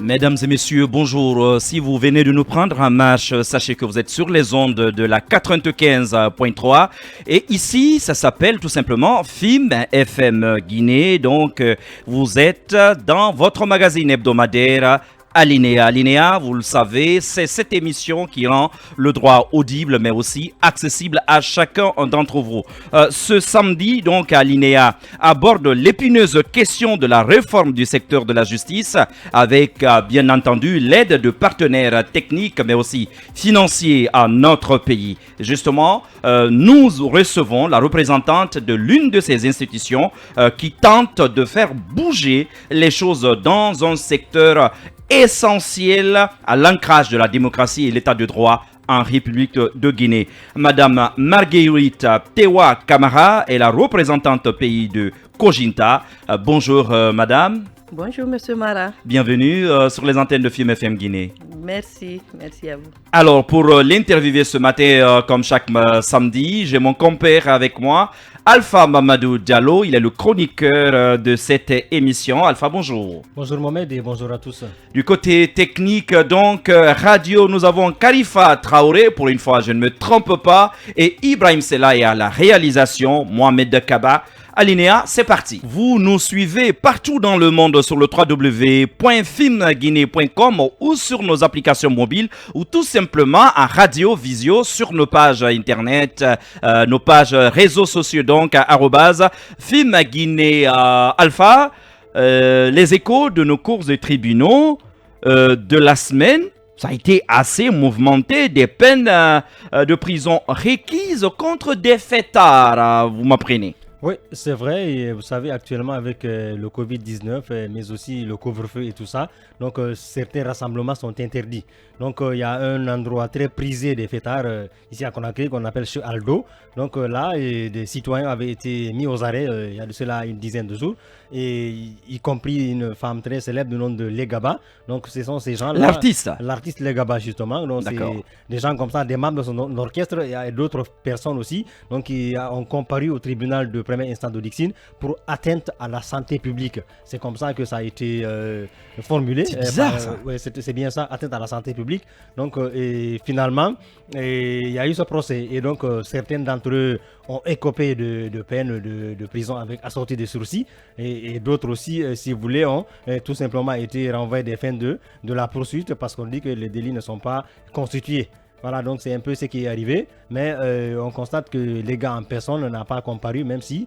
Mesdames et messieurs, bonjour. Si vous venez de nous prendre en marche, sachez que vous êtes sur les ondes de la 95.3 et ici, ça s'appelle tout simplement FIM FM Guinée. Donc, vous êtes dans votre magazine hebdomadaire Alinéa. Alinéa, vous le savez, c'est cette émission qui rend le droit audible mais aussi accessible à chacun d'entre vous. Ce samedi, donc, Alinéa aborde l'épineuse question de la réforme du secteur de la justice avec, bien entendu, l'aide de partenaires techniques mais aussi financiers à notre pays. Justement, nous recevons la représentante de l'une de ces institutions qui tente de faire bouger les choses dans un secteur essentiel à l'ancrage de la démocratie et l'état de droit en République de Guinée. Madame Marguerite Tewa Camara est la représentante pays de Kojinta. Bonjour madame. Bonjour Monsieur Mara. Bienvenue sur les antennes de FIM FM Guinée. Merci à vous. Alors pour l'interviewer ce matin, comme chaque samedi, j'ai mon compère avec moi, Alpha Mamadou Diallo. Il est le chroniqueur de cette émission. Alpha, bonjour. Bonjour Mohamed et bonjour à tous. Du côté technique, donc, radio, nous avons Karifa Traoré, pour une fois je ne me trompe pas, et Ibrahim Selaï à la réalisation, Mohamed Kaba. Alinéa, c'est parti. Vous nous suivez partout dans le monde sur le www.filmguinée.com ou sur nos applications mobiles ou tout simplement en radio, visio sur nos pages internet, nos pages réseaux sociaux donc @filmguinée alpha. Les échos de nos cours de tribunaux de la semaine. Ça a été assez mouvementé, des peines de prison requises contre des fêtards, vous m'apprenez. Oui, c'est vrai, et vous savez actuellement avec le Covid-19, mais aussi le couvre-feu et tout ça, donc certains rassemblements sont interdits. Donc il y a un endroit très prisé des fêtards ici à Conakry qu'on appelle chez Aldo. Donc là, des citoyens avaient été mis aux arrêts il y a de cela une dizaine de jours, et y compris une femme très célèbre du nom de Legaba. Donc ce sont ces gens-là. L'artiste Legaba justement. Donc c'est des gens comme ça, des membres de son orchestre et d'autres personnes aussi. Donc qui ont comparu au tribunal de première instance de Dixine pour atteinte à la santé publique. C'est comme ça que ça a été formulé. C'est bizarre ça. Ouais, c'est bien ça, atteinte à la santé publique. Donc et finalement, il y a eu ce procès et donc certains d'entre eux ont écopé de peine de prison avec assorti de sursis et d'autres aussi, si vous voulez, ont tout simplement été renvoyés des fins de la poursuite parce qu'on dit que les délits ne sont pas constitués. Voilà, donc c'est un peu ce qui est arrivé, mais on constate que les gars en personne n'a pas comparu, même si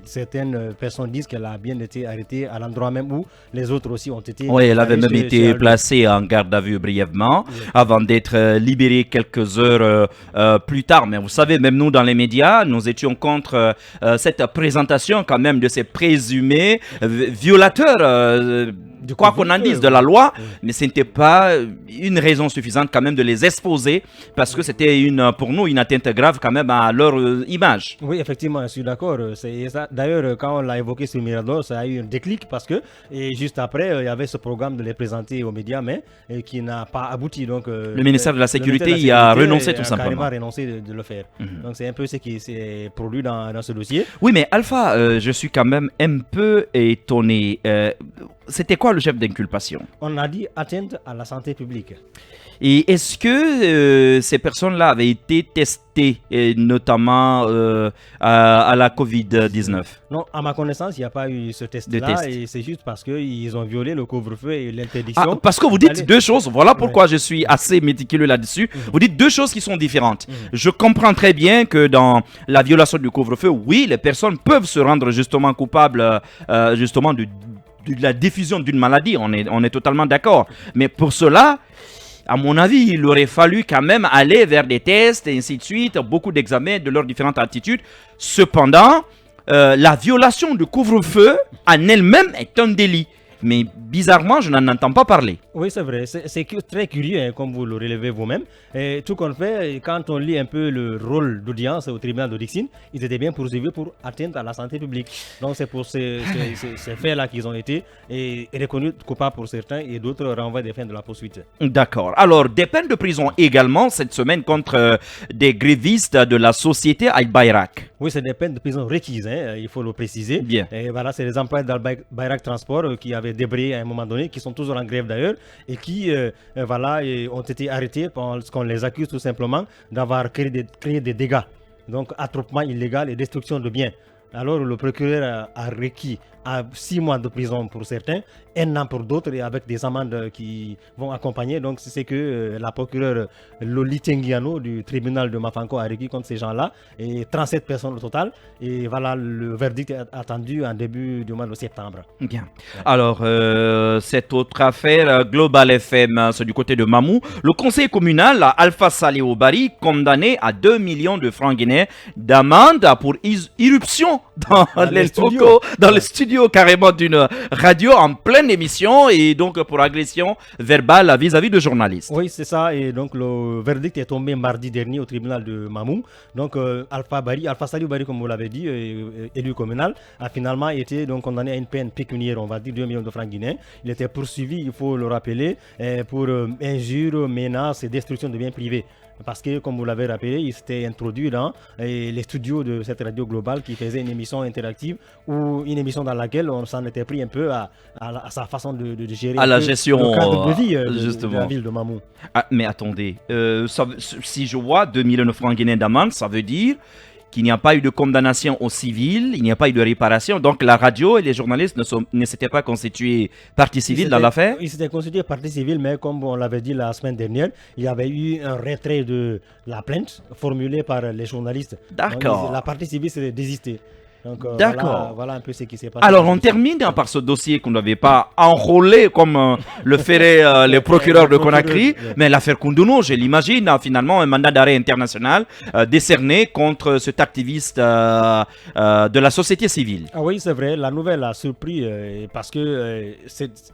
certaines personnes disent qu'elle a bien été arrêtée à l'endroit même où les autres aussi ont été. Oui, elle avait même été placée en garde à vue brièvement, avant d'être libérée quelques heures plus tard. Mais vous savez, même nous dans les médias, nous étions contre cette présentation quand même de ces présumés violateurs. Quoi qu'on en dise de la loi, mais ce n'était pas une raison suffisante quand même de les exposer parce que c'était pour nous une atteinte grave quand même à leur image. Oui, effectivement, je suis d'accord. D'ailleurs, quand on l'a évoqué sur Mirador, ça a eu un déclic parce que juste après, il y avait ce programme de les présenter aux médias, mais qui n'a pas abouti. Donc, le ministère de la Sécurité y a renoncé tout simplement. Il a carrément renoncé de le faire. Donc c'est un peu ce qui s'est produit dans ce dossier. Oui, mais Alpha, je suis quand même un peu étonné. C'était quoi le chef d'inculpation? On a dit atteinte à la santé publique. Et est-ce que ces personnes-là avaient été testées, notamment à la Covid-19? Non, à ma connaissance, il n'y a pas eu ce test-là. Et c'est juste parce qu'ils ont violé le couvre-feu et l'interdiction. Parce que vous dites deux choses. Voilà pourquoi je suis assez méticuleux là-dessus. Vous dites deux choses qui sont différentes. Je comprends très bien que dans la violation du couvre-feu, oui, les personnes peuvent se rendre justement coupables justement de la diffusion d'une maladie, on est totalement d'accord. Mais pour cela, à mon avis, il aurait fallu quand même aller vers des tests et ainsi de suite, beaucoup d'examens de leurs différentes attitudes. Cependant, la violation du couvre-feu en elle-même est un délit. Mais bizarrement, je n'en entends pas parler. Oui, c'est vrai. C'est très curieux, hein, comme vous le relevez vous-même. Et tout qu'on fait, quand on lit un peu le rôle d'audience au tribunal de Dixine, ils étaient bien poursuivis pour atteinte à la santé publique. Donc c'est pour ces faits-là qu'ils ont été reconnus coupables pour certains et d'autres renvoient des fins de la poursuite. D'accord. Alors, des peines de prison également cette semaine contre des grévistes de la société Al-Bayrak. Oui, c'est des peines de prison requises, hein, il faut le préciser. Bien. Et voilà, c'est les employés d'Al-Bayrak Transport qui avaient avaient débrayé à un moment donné, qui sont toujours en grève d'ailleurs, et qui ont été arrêtés parce qu'on les accuse tout simplement d'avoir créé des dégâts. Donc attroupement illégal et destruction de biens. Alors le procureur a requis 6 mois de prison pour certains, 1 an pour d'autres, et avec des amendes qui vont accompagner. Donc c'est que la procureure Loli Tengiano du tribunal de Mafanko a requis contre ces gens-là, et 37 personnes au total. Et voilà, le verdict est attendu en début du mois de septembre. Bien. Alors, cette autre affaire, Global FM, c'est du côté de Mamou. Le conseil communal Alpha Saleh Obari, condamné à 2 millions de francs guinéens d'amende pour irruption dans les locaux, dans le studio carrément d'une radio en pleine émission, et donc pour agression verbale vis-à-vis de journalistes. Oui, c'est ça. Et donc le verdict est tombé mardi dernier au tribunal de Mamou. Donc Alpha Saleh Obari, comme vous l'avez dit, élu communal, a finalement été donc condamné à une peine pécuniaire, on va dire 2 millions de francs guinéens. Il était poursuivi, il faut le rappeler, pour injures, menaces et destruction de biens privés. Parce que, comme vous l'avez rappelé, il s'était introduit dans les studios de cette radio globale qui faisait une émission interactive, ou une émission dans laquelle on s'en était pris un peu à sa façon de gérer à la gestion, le cadre de vie justement. de la ville de Mamou. Ah, mais attendez, si je vois 2 millions de francs guinéens d'amende, ça veut dire qu'il n'y a pas eu de condamnation au civil, il n'y a pas eu de réparation. Donc la radio et les journalistes ne s'étaient pas constitués partie civile dans l'affaire. Ils s'étaient constitués partie civile, mais comme on l'avait dit la semaine dernière, il y avait eu un retrait de la plainte formulée par les journalistes. D'accord. Donc, la partie civile s'est désistée. Donc, d'accord. Voilà un peu ce qui s'est passé. Alors, on termine par ce dossier qu'on n'avait pas enrôlé comme le feraient les procureurs de Conakry. Mais l'affaire Koundounou, je l'imagine, a finalement un mandat d'arrêt international décerné contre cet activiste de la société civile. Ah oui, c'est vrai. La nouvelle a surpris parce que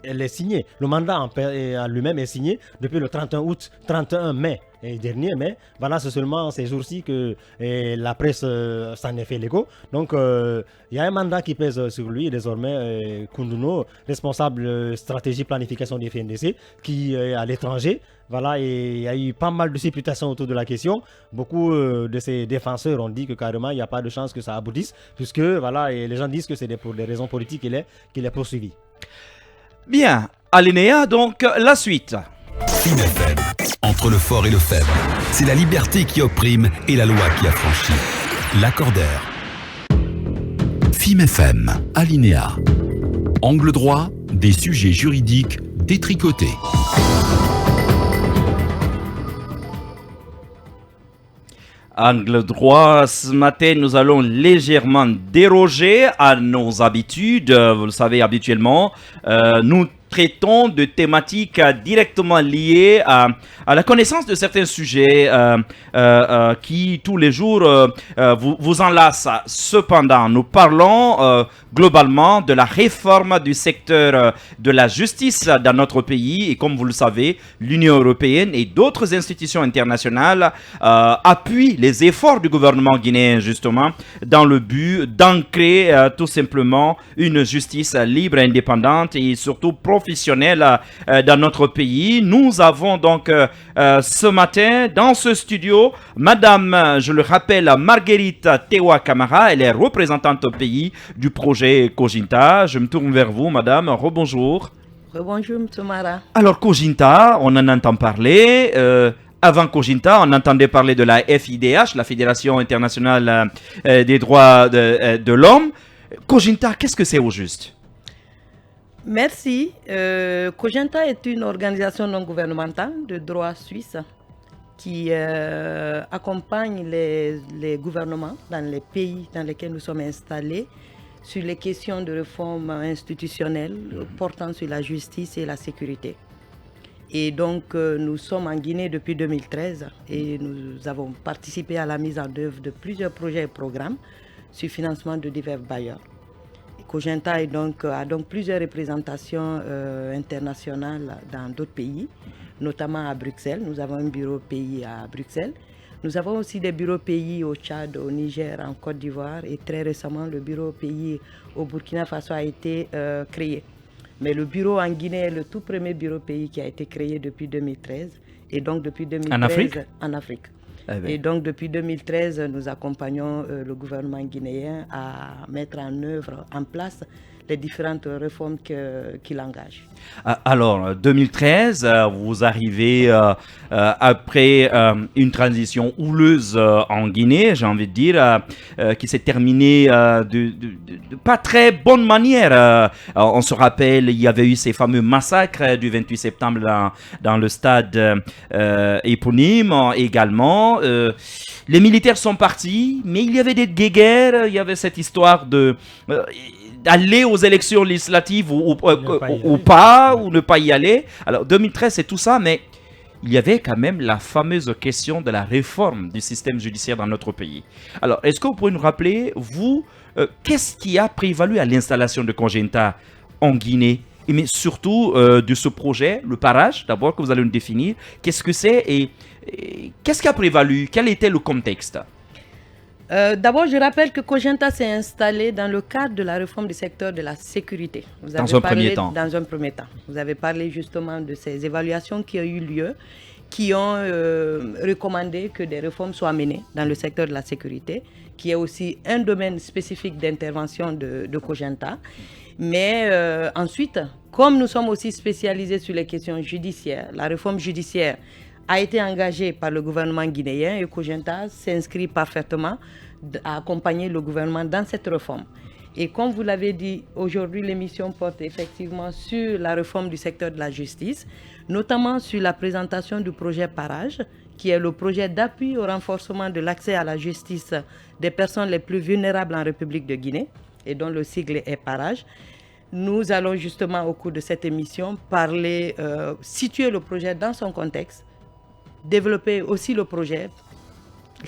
elle est signée. Le mandat en lui-même est signé depuis le 31 mai. Dernier, mais voilà, c'est seulement ces jours-ci que la presse s'en est fait l'écho. Donc, il y a un mandat qui pèse sur lui désormais, Koundounou, responsable stratégie planification du FNDC, qui est à l'étranger. Voilà, et il y a eu pas mal de supputations autour de la question. Beaucoup de ses défenseurs ont dit que carrément, il n'y a pas de chance que ça aboutisse, puisque voilà, et les gens disent que c'est pour des raisons politiques qu'il est poursuivi. Bien, Alinéa, donc la suite. Fim FM, entre le fort et le faible, c'est la liberté qui opprime et la loi qui affranchit. L'accordaire. Fim FM, Alinéa. Angle droit, des sujets juridiques détricotés. Angle droit, ce matin, nous allons légèrement déroger à nos habitudes. Vous le savez, habituellement, nous traitons de thématiques directement liées à la connaissance de certains sujets qui, tous les jours, vous enlacent. Cependant, nous parlons globalement de la réforme du secteur de la justice dans notre pays. Et comme vous le savez, l'Union européenne et d'autres institutions internationales appuient les efforts du gouvernement guinéen, justement, dans le but d'ancrer tout simplement une justice libre, indépendante et surtout professionnelle dans notre pays. Nous avons donc ce matin dans ce studio Madame, je le rappelle, Marguerite Tewa Camara. Elle est représentante au pays du projet Kojinta. Je me tourne vers vous, Madame. Rebonjour. Rebonjour, M. Mara. Alors, Kojinta, on en entend parler. Avant Kojinta, on entendait parler de la FIDH, la Fédération internationale des droits de l'homme. Kojinta, qu'est-ce que c'est au juste? Merci. Kojinta est une organisation non gouvernementale de droit suisse qui accompagne les gouvernements dans les pays dans lesquels nous sommes installés sur les questions de réforme institutionnelle portant sur la justice et la sécurité. Et donc, nous sommes en Guinée depuis 2013 et nous avons participé à la mise en œuvre de plusieurs projets et programmes sur financement de divers bailleurs. Kojinta a donc plusieurs représentations internationales dans d'autres pays, notamment à Bruxelles. Nous avons un bureau pays à Bruxelles. Nous avons aussi des bureaux pays au Tchad, au Niger, en Côte d'Ivoire et très récemment, le bureau pays au Burkina Faso a été créé. Mais le bureau en Guinée est le tout premier bureau pays qui a été créé depuis 2013 et donc depuis 2013 en Afrique. Eh bien. Et donc depuis 2013, nous accompagnons le gouvernement guinéen à mettre en place les différentes réformes qu'il engage. Alors, 2013, vous arrivez après une transition houleuse en Guinée, j'ai envie de dire, qui s'est terminée de pas très bonne manière. On se rappelle, il y avait eu ces fameux massacres du 28 septembre dans le stade éponyme également. Les militaires sont partis, mais il y avait des guéguerres, il y avait cette histoire d'aller aux élections législatives ou ne pas y aller. Alors 2013 c'est tout ça, mais il y avait quand même la fameuse question de la réforme du système judiciaire dans notre pays. Alors est-ce que vous pouvez nous rappeler, vous, qu'est-ce qui a prévalu à l'installation de Cogenta en Guinée? Mais surtout de ce projet, le parage, d'abord que vous allez nous définir, qu'est-ce que c'est et qu'est-ce qui a prévalu? Quel était le contexte? D'abord, je rappelle que Cogenta s'est installé dans le cadre de la réforme du secteur de la sécurité. Dans un premier temps. Vous avez parlé justement de ces évaluations qui ont eu lieu, qui ont recommandé que des réformes soient menées dans le secteur de la sécurité, qui est aussi un domaine spécifique d'intervention de Cogenta. Mais ensuite, comme nous sommes aussi spécialisés sur les questions judiciaires, la réforme judiciaire a été engagée par le gouvernement guinéen et Cogenta s'inscrit parfaitement à accompagner le gouvernement dans cette réforme. Et comme vous l'avez dit, aujourd'hui l'émission porte effectivement sur la réforme du secteur de la justice, notamment sur la présentation du projet Parage, qui est le projet d'appui au renforcement de l'accès à la justice des personnes les plus vulnérables en République de Guinée, et dont le sigle est Parage. Nous allons justement au cours de cette émission parler, situer le projet dans son contexte, développer aussi le projet,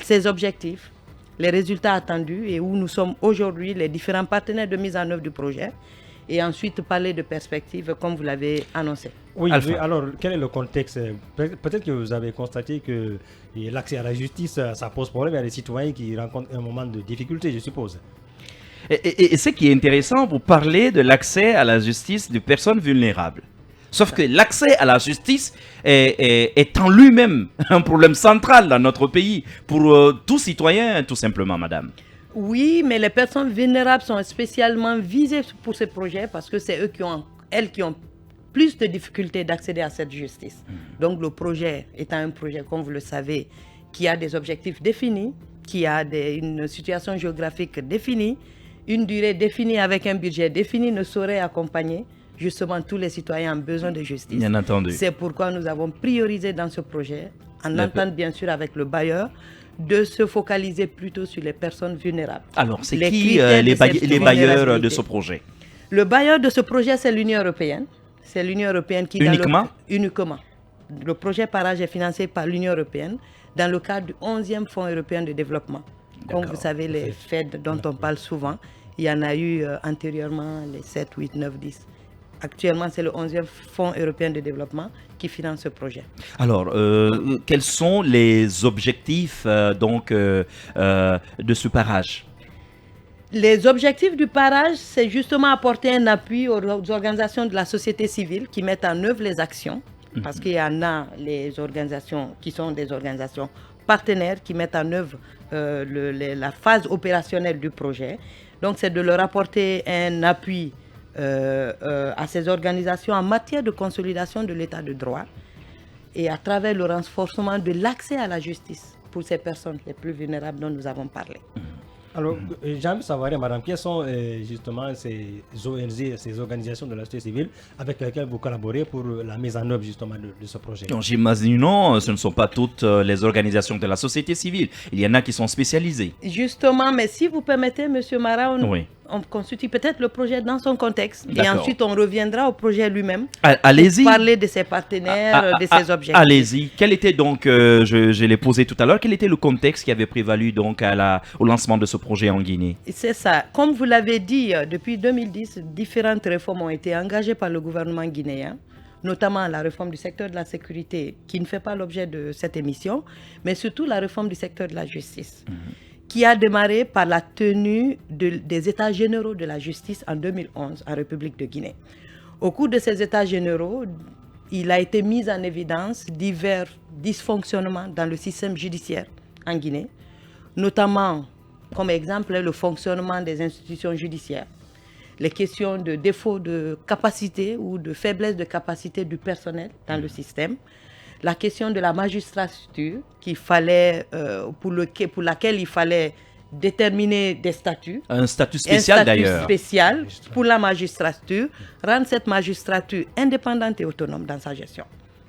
ses objectifs, les résultats attendus et où nous sommes aujourd'hui, les différents partenaires de mise en œuvre du projet, et ensuite parler de perspectives comme vous l'avez annoncé. Oui, alors quel est le contexte? Peut-être que vous avez constaté que l'accès à la justice, ça pose problème à des citoyens qui rencontrent un moment de difficulté, je suppose. Et ce qui est intéressant, vous parlez de l'accès à la justice de personnes vulnérables. Sauf que l'accès à la justice est en lui-même un problème central dans notre pays, pour tout citoyen, tout simplement, madame. Oui, mais les personnes vulnérables sont spécialement visées pour ce projet parce que c'est elles qui ont plus de difficultés d'accéder à cette justice. Donc le projet étant un projet, comme vous le savez, qui a des objectifs définis, qui a une situation géographique définie, une durée définie avec un budget défini, ne saurait accompagner justement tous les citoyens en besoin de justice. Bien entendu. C'est pourquoi nous avons priorisé dans ce projet, en entente bien sûr avec le bailleur, de se focaliser plutôt sur les personnes vulnérables. Alors, c'est qui les bailleurs de ce projet? Le bailleur de ce projet, c'est l'Union européenne. C'est l'Union européenne qui... Uniquement? Uniquement. Le projet Parage est financé par l'Union européenne dans le cadre du 11e Fonds européen de développement. Comme vous savez, les FED dont on parle souvent, il y en a eu antérieurement les 7, 8, 9, 10. Actuellement, c'est le 11e Fonds européen de développement qui finance ce projet. Alors, quels sont les objectifs de ce parage? Les objectifs du parage, c'est justement apporter un appui aux organisations de la société civile qui mettent en œuvre les actions. Parce qu'il y en a les organisations qui sont des organisations partenaires qui mettent en œuvre la phase opérationnelle du projet. Donc, c'est de leur apporter un appui à ces organisations en matière de consolidation de l'état de droit et à travers le renforcement de l'accès à la justice pour ces personnes les plus vulnérables dont nous avons parlé. Alors, j'ai envie de savoir, madame, quelles sont justement ces ONG, ces organisations de la société civile avec lesquelles vous collaborez pour la mise en œuvre justement de ce projet? J'imagine non, ce ne sont pas toutes les organisations de la société civile. Il y en a qui sont spécialisées. Justement, mais si vous permettez, M. Mara, on constitue peut-être le projet dans son contexte et ensuite on reviendra au projet lui-même. Allez-y. Pour parler de ses partenaires, de ses objectifs. Allez-y. Quel était donc, je l'ai posé tout à l'heure, quel était le contexte qui avait prévalu donc au lancement de ce projet en Guinée? C'est ça. Comme vous l'avez dit, depuis 2010, différentes réformes ont été engagées par le gouvernement guinéen, notamment la réforme du secteur de la sécurité qui ne fait pas l'objet de cette émission, mais surtout la réforme du secteur de la justice. Qui a démarré par la tenue des États généraux de la justice en 2011 en République de Guinée. Au cours de ces États généraux, il a été mis en évidence divers dysfonctionnements dans le système judiciaire en Guinée, notamment, comme exemple, le fonctionnement des institutions judiciaires, les questions de défaut de capacité ou de faiblesse de capacité du personnel dans le système, la question de la magistrature pour laquelle il fallait déterminer des statuts. Un statut spécial d'ailleurs. Un statut spécial pour la magistrature, rendre cette magistrature indépendante et autonome dans sa gestion.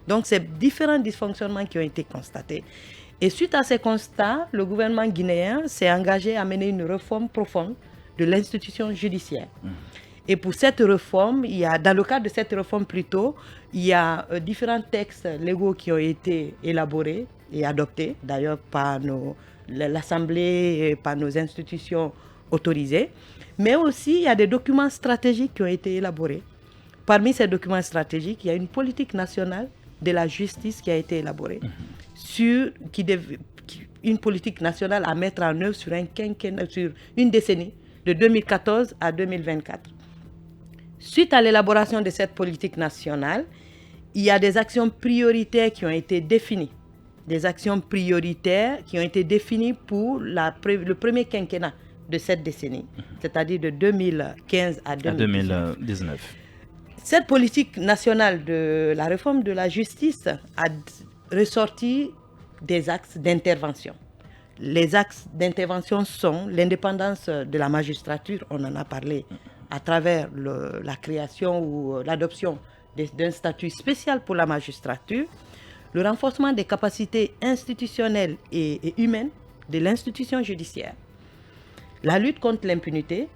Donc, c'est différents dysfonctionnements qui ont été constatés. Et suite à ces constats, le gouvernement guinéen s'est engagé à mener une réforme profonde de l'institution judiciaire. Et pour cette réforme, dans le cadre de cette réforme plutôt, il y a différents textes légaux qui ont été élaborés et adoptés, d'ailleurs par l'Assemblée et par nos institutions autorisées. Mais aussi, il y a des documents stratégiques qui ont été élaborés. Parmi ces documents stratégiques, il y a une politique nationale de la justice qui a été élaborée, une politique nationale à mettre en œuvre sur une décennie, de 2014 à 2024. Suite à l'élaboration de cette politique nationale, il y a des actions prioritaires qui ont été définies. Des actions prioritaires qui ont été définies pour le premier quinquennat de cette décennie, c'est-à-dire de 2015 à 2019. Cette politique nationale de la réforme de la justice a ressorti des axes d'intervention. Les axes d'intervention sont l'indépendance de la magistrature, on en a parlé, à travers la création ou l'adoption d'un statut spécial pour la magistrature, le renforcement des capacités institutionnelles et humaines de l'institution judiciaire, la lutte contre l'impunité,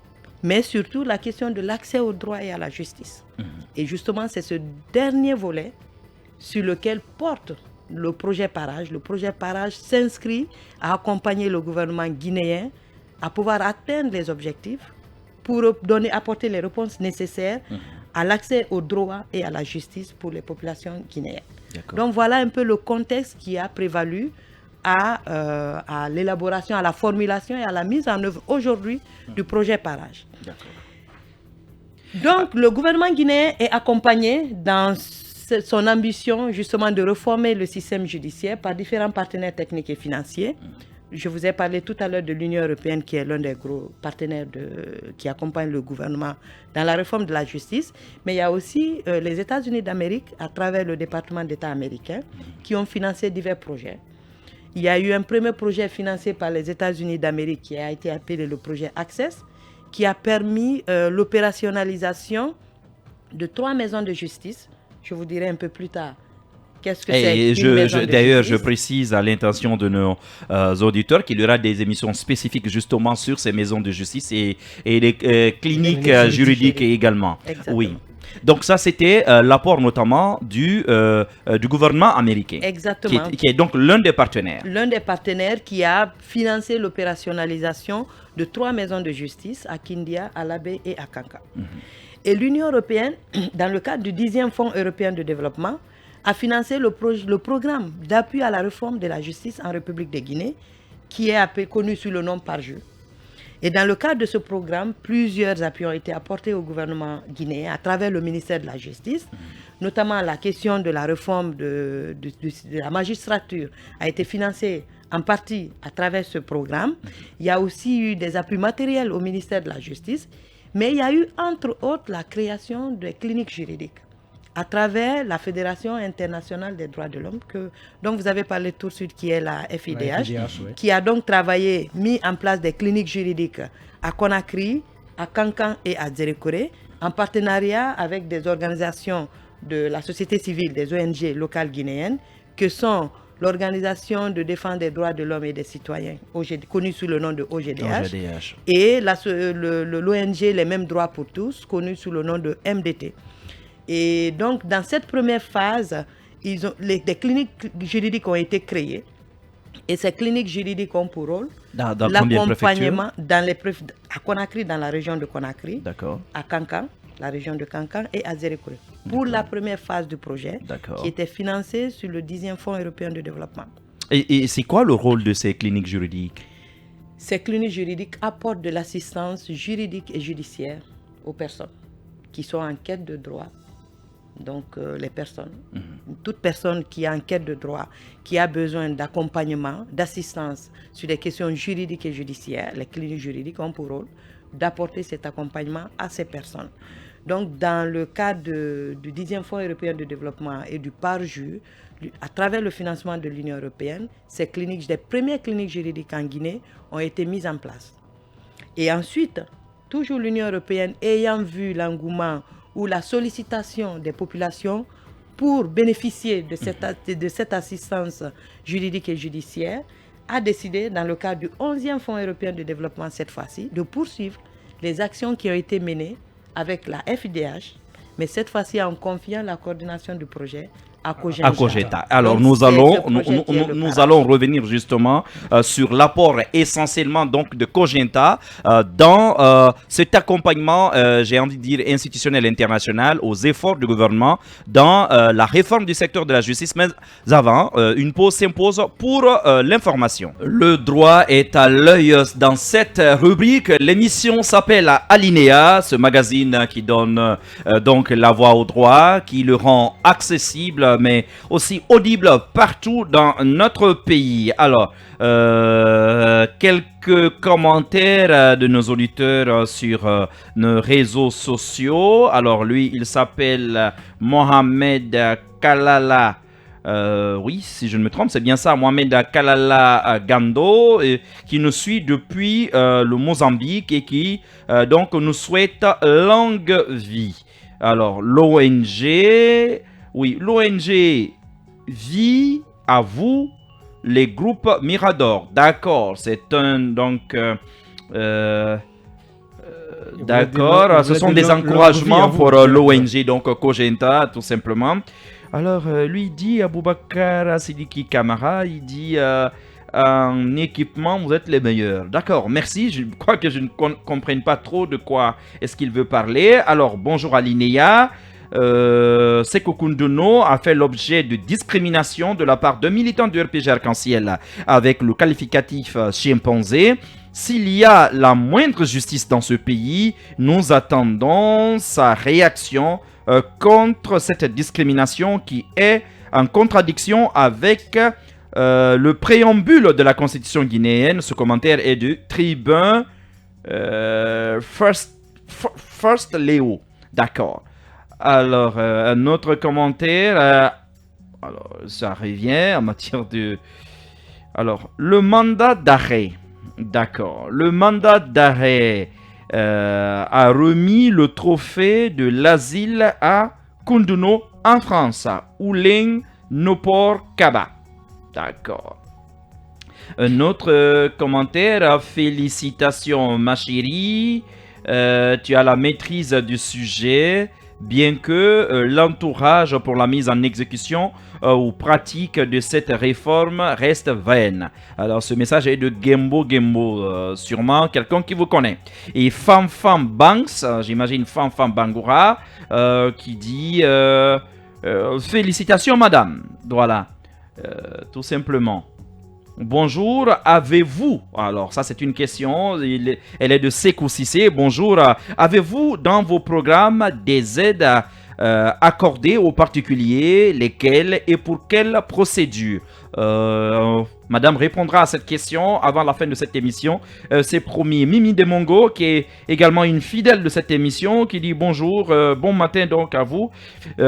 mais surtout la question de l'accès au droit et à la justice. Et justement, c'est ce dernier volet sur lequel porte le projet Parage. Le projet Parage s'inscrit à accompagner le gouvernement guinéen à pouvoir atteindre les objectifs pour apporter les réponses nécessaires à l'accès au droit et à la justice pour les populations guinéennes. Donc voilà un peu le contexte qui a prévalu à l'élaboration, à la formulation et à la mise en œuvre aujourd'hui du projet Parage. Donc le gouvernement guinéen est accompagné dans son ambition justement de réformer le système judiciaire par différents partenaires techniques et financiers. Je vous ai parlé tout à l'heure de l'Union européenne qui est l'un des gros partenaires qui accompagne le gouvernement dans la réforme de la justice. Mais il y a aussi les États-Unis d'Amérique à travers le département d'État américain qui ont financé divers projets. Il y a eu un premier projet financé par les États-Unis d'Amérique qui a été appelé le projet Access, qui a permis l'opérationnalisation de 3 maisons de justice. Je vous dirai un peu plus tard qu'est-ce que c'est. D'ailleurs, je précise à l'intention de nos auditeurs qu'il y aura des émissions spécifiques justement sur ces maisons de justice et les cliniques juridiques également. Exactement. Oui. Donc ça, c'était l'apport notamment du gouvernement américain. Exactement. Qui est donc l'un des partenaires. L'un des partenaires qui a financé l'opérationnalisation de 3 maisons de justice à Kindia, à Labé et à Kanka. Et l'Union européenne, dans le cadre du 10e Fonds européen de développement, a financé le programme d'appui à la réforme de la justice en République de Guinée, qui est connu sous le nom Parjeu. Et dans le cadre de ce programme, plusieurs appuis ont été apportés au gouvernement guinéen à travers le ministère de la Justice, notamment la question de la réforme de la magistrature a été financée en partie à travers ce programme. Il y a aussi eu des appuis matériels au ministère de la Justice, mais il y a eu entre autres la création de cliniques juridiques à travers la Fédération internationale des droits de l'homme, dont vous avez parlé tout de suite, qui est la FIDH, qui a donc mis en place des cliniques juridiques à Conakry, à Kankan et à Dzerekore, en partenariat avec des organisations de la société civile, des ONG locales guinéennes, que sont l'Organisation de défense des droits de l'homme et des citoyens, connue sous le nom de OGDH, et l'ONG Les Mêmes Droits pour tous, connue sous le nom de MDT. Et donc, dans cette première phase, des cliniques juridiques ont été créées. Et ces cliniques juridiques ont pour rôle l'accompagnement à Conakry, dans la région de Conakry, à Kankan, la région de Kankan, et à Dzerekore, pour la première phase du projet, qui était financée sur le 10e Fonds européen de développement. Et c'est quoi le rôle de ces cliniques juridiques? Ces cliniques juridiques apportent de l'assistance juridique et judiciaire aux personnes qui sont en quête de droit. Donc les personnes, toute personne qui est en quête de droit, qui a besoin d'accompagnement, d'assistance sur les questions juridiques et judiciaires, les cliniques juridiques ont pour rôle d'apporter cet accompagnement à ces personnes. Donc, dans le cadre du 10e Fonds européen de développement et du PARJU, à travers le financement de l'Union européenne, ces cliniques, les premières cliniques juridiques en Guinée ont été mises en place. Et ensuite, toujours l'Union européenne ayant vu l'engouement ou la sollicitation des populations pour bénéficier de cette assistance juridique et judiciaire, a décidé, dans le cadre du 11e Fonds européen de développement cette fois-ci, de poursuivre les actions qui ont été menées avec la FIDH, mais cette fois-ci en confiant la coordination du projet à Kogenta. Alors donc, nous allons revenir justement sur l'apport essentiellement donc de Kogenta dans cet accompagnement, j'ai envie de dire institutionnel international, aux efforts du gouvernement dans la réforme du secteur de la justice. Mais avant, une pause s'impose pour l'information. Le droit est à l'œil dans cette rubrique. L'émission s'appelle Alinéa, ce magazine qui donne donc la voix au droit, qui le rend accessible mais aussi audible partout dans notre pays. Alors, quelques commentaires de nos auditeurs sur nos réseaux sociaux. Alors, lui, il s'appelle Mohamed Kalala. Oui, si je ne me trompe, c'est bien ça, Mohamed Kalala Gando, qui nous suit depuis le Mozambique et qui donc nous souhaite longue vie. Alors, l'ONG... Oui, l'ONG vit à vous les groupes Mirador. D'accord, c'est un donc d'accord, ce sont des encouragements pour l'ONG donc Kogenta tout simplement. Alors lui dit Aboubakar Sidiki Kamara, il dit en équipement vous êtes les meilleurs. D'accord, merci. Je crois que je ne comprenne pas trop de quoi est-ce qu'il veut parler. Alors bonjour Alinéa. Seko Kunduno a fait l'objet de discrimination de la part de militants du RPG Arc-en-Ciel avec le qualificatif chimpanzé. S'il y a la moindre justice dans ce pays, nous attendons sa réaction contre cette discrimination qui est en contradiction avec le préambule de la constitution guinéenne. Ce commentaire est de Tribun First Léo. D'accord. Alors, un autre commentaire. Alors, ça revient en matière de... Alors, le mandat d'arrêt. D'accord. Le mandat d'arrêt a remis le trophée de l'asile à Kunduno en France, à Ouleng Nopor Kaba. D'accord. Un autre commentaire. Félicitations, ma chérie. Tu as la maîtrise du sujet. Bien que l'entourage pour la mise en exécution ou pratique de cette réforme reste vaine. Alors ce message est de Gembo, sûrement quelqu'un qui vous connaît. Et Fam Banks, j'imagine Fam Bangoura, qui dit félicitations madame. Voilà, tout simplement. Bonjour, avez-vous, alors ça c'est une question, elle est de Sekou Sissé, bonjour, avez-vous dans vos programmes des aides accordées aux particuliers, lesquelles et pour quelle procédure? Madame répondra à cette question avant la fin de cette émission. C'est promis. Mimi Demongo, qui est également une fidèle de cette émission, qui dit bonjour, bon matin donc à vous.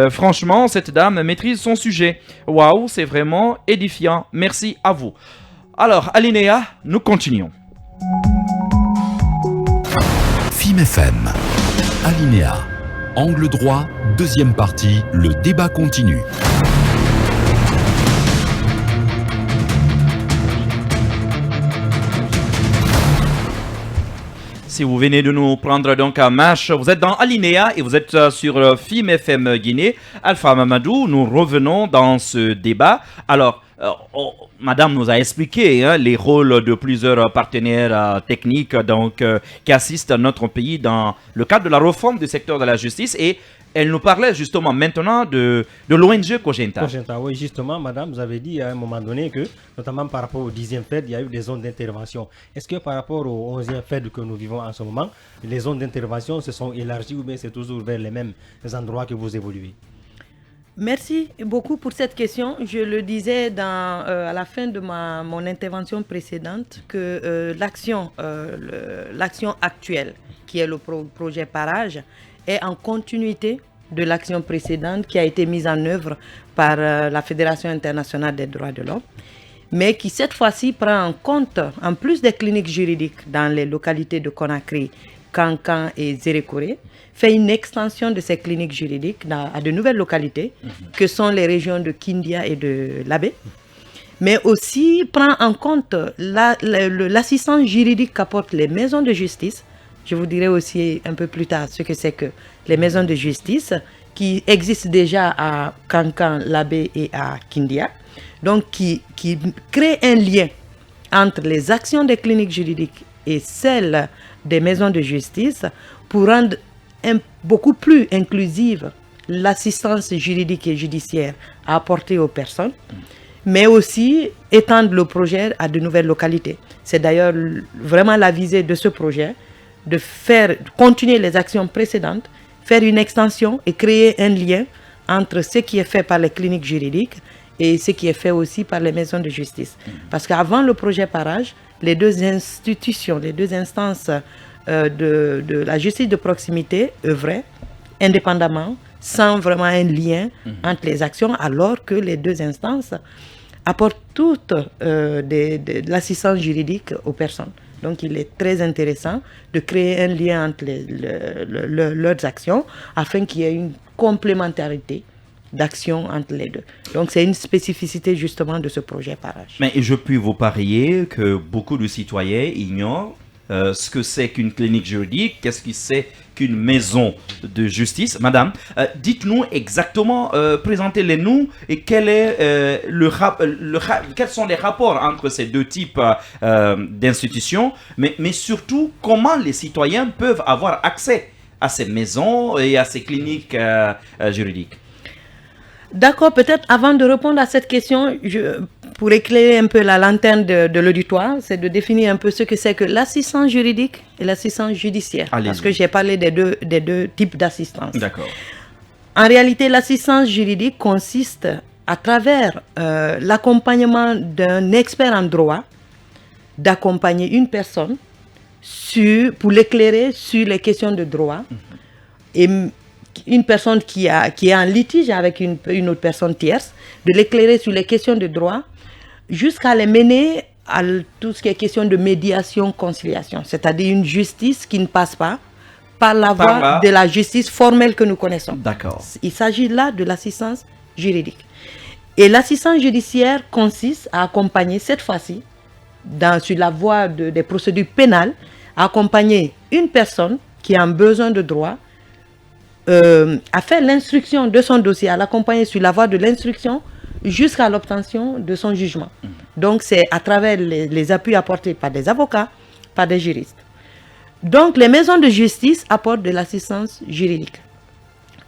Franchement, cette dame maîtrise son sujet. Waouh, c'est vraiment édifiant. Merci à vous. Alors, Alinéa, nous continuons. FIM FM, Alinéa, angle droit, deuxième partie, le débat continue. Si vous venez de nous prendre donc à marche, vous êtes dans Alinéa et vous êtes sur FIM FM Guinée. Alpha Mamadou, nous revenons dans ce débat. Alors, Madame nous a expliqué les rôles de plusieurs partenaires techniques donc, qui assistent notre pays dans le cadre de la réforme du secteur de la justice et elle nous parlait justement maintenant de l'ONG Kogenta. Kogenta, oui, justement, madame, vous avez dit à un moment donné que, notamment par rapport au 10e FED, il y a eu des zones d'intervention. Est-ce que par rapport au 11e FED que nous vivons en ce moment, les zones d'intervention se sont élargies ou bien c'est toujours vers les mêmes endroits que vous évoluez? Merci beaucoup pour cette question. Je le disais à la fin de mon intervention précédente que l'action actuelle, qui est le projet Parage, est en continuité de l'action précédente qui a été mise en œuvre par la Fédération internationale des droits de l'homme, mais qui cette fois-ci prend en compte, en plus des cliniques juridiques dans les localités de Conakry, Kankan et Zérékoré, fait une extension de ces cliniques juridiques à de nouvelles localités, que sont les régions de Kindia et de Labé, mais aussi prend en compte l'assistance juridique qu'apportent les maisons de justice. Je vous dirai aussi un peu plus tard ce que c'est que les maisons de justice qui existent déjà à Kankan, Labé et à Kindia, donc qui créent un lien entre les actions des cliniques juridiques et celles des maisons de justice pour rendre beaucoup plus inclusive l'assistance juridique et judiciaire à apporter aux personnes, mais aussi étendre le projet à de nouvelles localités. C'est d'ailleurs vraiment la visée de ce projet, de continuer les actions précédentes, faire une extension et créer un lien entre ce qui est fait par les cliniques juridiques et ce qui est fait aussi par les maisons de justice. Parce qu'avant le projet Parage, les deux institutions, les deux instances de la justice de proximité œuvraient indépendamment, sans vraiment un lien entre les actions, alors que les deux instances apportent toutes de l'assistance juridique aux personnes. Donc il est très intéressant de créer un lien entre leurs actions afin qu'il y ait une complémentarité d'action entre les deux. Donc c'est une spécificité justement de ce projet Parage. Mais je puis vous parier que beaucoup de citoyens ignorent ce que c'est qu'une clinique juridique, qu'est-ce que c'est qu'une maison de justice. Madame, dites-nous exactement, présentez-les-nous et quels sont les rapports entre ces deux types d'institutions, mais surtout comment les citoyens peuvent avoir accès à ces maisons et à ces cliniques juridiques. D'accord, peut-être avant de répondre à cette question, pour éclairer un peu la lanterne de l'auditoire, c'est de définir un peu ce que c'est que l'assistance juridique et l'assistance judiciaire. Allez-y. Parce que j'ai parlé des deux types d'assistance. D'accord. En réalité, l'assistance juridique consiste à travers l'accompagnement d'un expert en droit, d'accompagner une personne pour l'éclairer sur les questions de droit. Et une personne qui est en litige avec une autre personne tierce, de l'éclairer sur les questions de droit, jusqu'à les mener à tout ce qui est question de médiation, conciliation, c'est-à-dire une justice qui ne passe pas par la voie de la justice formelle que nous connaissons. D'accord. Il s'agit là de l'assistance juridique. Et l'assistance judiciaire consiste à accompagner, cette fois-ci, sur la voie des procédures pénales, à accompagner une personne qui a un besoin de droit, à faire l'instruction de son dossier, à l'accompagner sur la voie de l'instruction jusqu'à l'obtention de son jugement. Donc c'est à travers les appuis apportés par des avocats, par des juristes. Donc les maisons de justice apportent de l'assistance juridique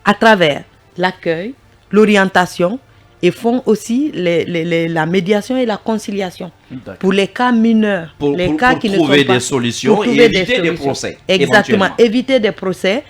à travers l'accueil, l'orientation et font aussi la médiation et la conciliation pour les cas mineurs, pour trouver des solutions et éviter des procès. Exactement, éviter des procès,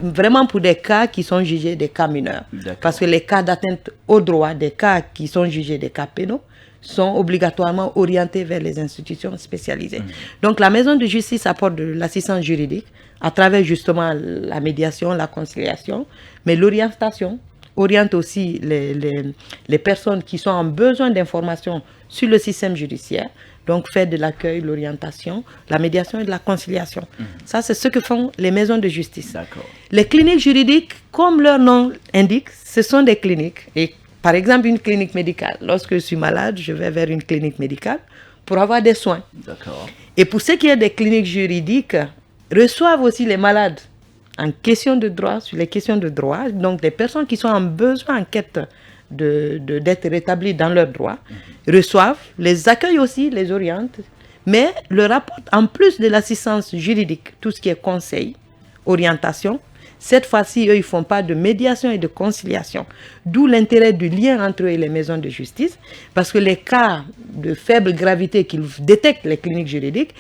Vraiment pour des cas qui sont jugés des cas mineurs. Parce que les cas d'atteinte au droit, des cas qui sont jugés des cas pénaux, sont obligatoirement orientés vers les institutions spécialisées. Donc la maison de justice apporte de l'assistance juridique à travers justement la médiation, la conciliation, mais l'orientation oriente aussi les personnes qui sont en besoin d'informations sur le système judiciaire, donc faire de l'accueil, l'orientation, la médiation et de la conciliation. Ça, c'est ce que font les maisons de justice. D'accord. Les cliniques juridiques, comme leur nom indique, ce sont des cliniques. Et par exemple, une clinique médicale. Lorsque je suis malade, je vais vers une clinique médicale pour avoir des soins. D'accord. Et pour ce qui est des cliniques juridiques, reçoivent aussi les malades en question de droit, sur les questions de droit, donc des personnes qui sont en besoin, en quête d'être rétablies dans leurs droits, reçoivent, les accueillent aussi, les orientent, mais leur apportent, en plus de l'assistance juridique, tout ce qui est conseil, orientation. Cette fois-ci, eux, ils ne font pas de médiation et de conciliation. D'où l'intérêt du lien entre eux et les maisons de justice, parce que les cas de faible gravité qu'ils détectent, les cliniques juridiques,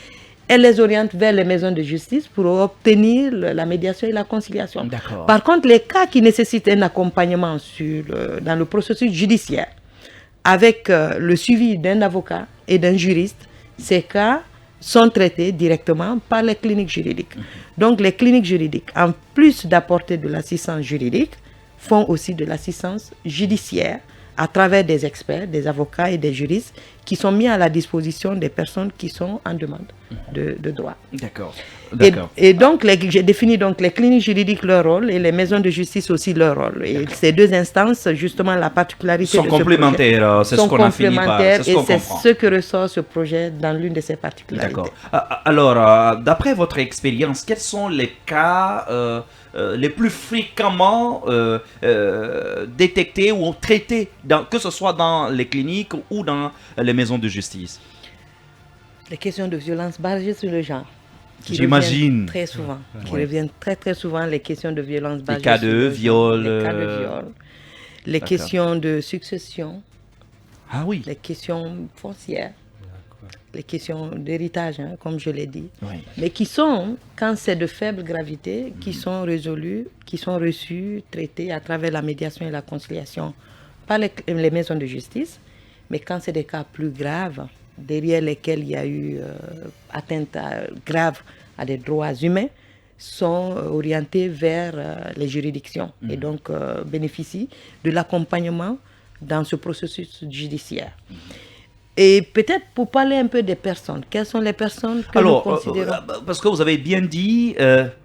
elle les oriente vers les maisons de justice pour obtenir la médiation et la conciliation. D'accord. Par contre, les cas qui nécessitent un accompagnement dans le processus judiciaire, avec le suivi d'un avocat et d'un juriste, ces cas sont traités directement par les cliniques juridiques. Donc les cliniques juridiques, en plus d'apporter de l'assistance juridique, font aussi de l'assistance judiciaire à travers des experts, des avocats et des juristes qui sont mis à la disposition des personnes qui sont en demande de droit. D'accord. Et donc, j'ai défini donc les cliniques juridiques leur rôle et les maisons de justice aussi leur rôle. Et ces deux instances, justement, la particularité sont de complémentaires, c'est ce qu'on a fini par, c'est ce qu'on c'est comprend. ce que ressort ce projet dans l'une de ses particularités. D'accord. Alors, d'après votre expérience, quels sont les cas les plus fréquemment détectés ou traités, que ce soit dans les cliniques ou dans les maisons de justice? Les questions de violence basées sur le genre. J'imagine. Très souvent. Qui reviennent très souvent, les questions de violence basées les cas sur de le viol. genre. Les cas de viol. Les questions de succession. Ah oui. Les questions foncières. Les questions d'héritage, hein, comme je l'ai dit. Oui. Mais qui sont, quand c'est de faible gravité, qui sont résolues, qui sont reçues, traitées à travers la médiation et la conciliation par les maisons de justice. Mais quand c'est des cas plus graves, derrière lesquels il y a eu atteinte grave à des droits humains, sont orientés vers les juridictions et donc bénéficient de l'accompagnement dans ce processus judiciaire. Et peut-être pour parler un peu des personnes, quelles sont les personnes que nous considérons? Parce que vous avez bien dit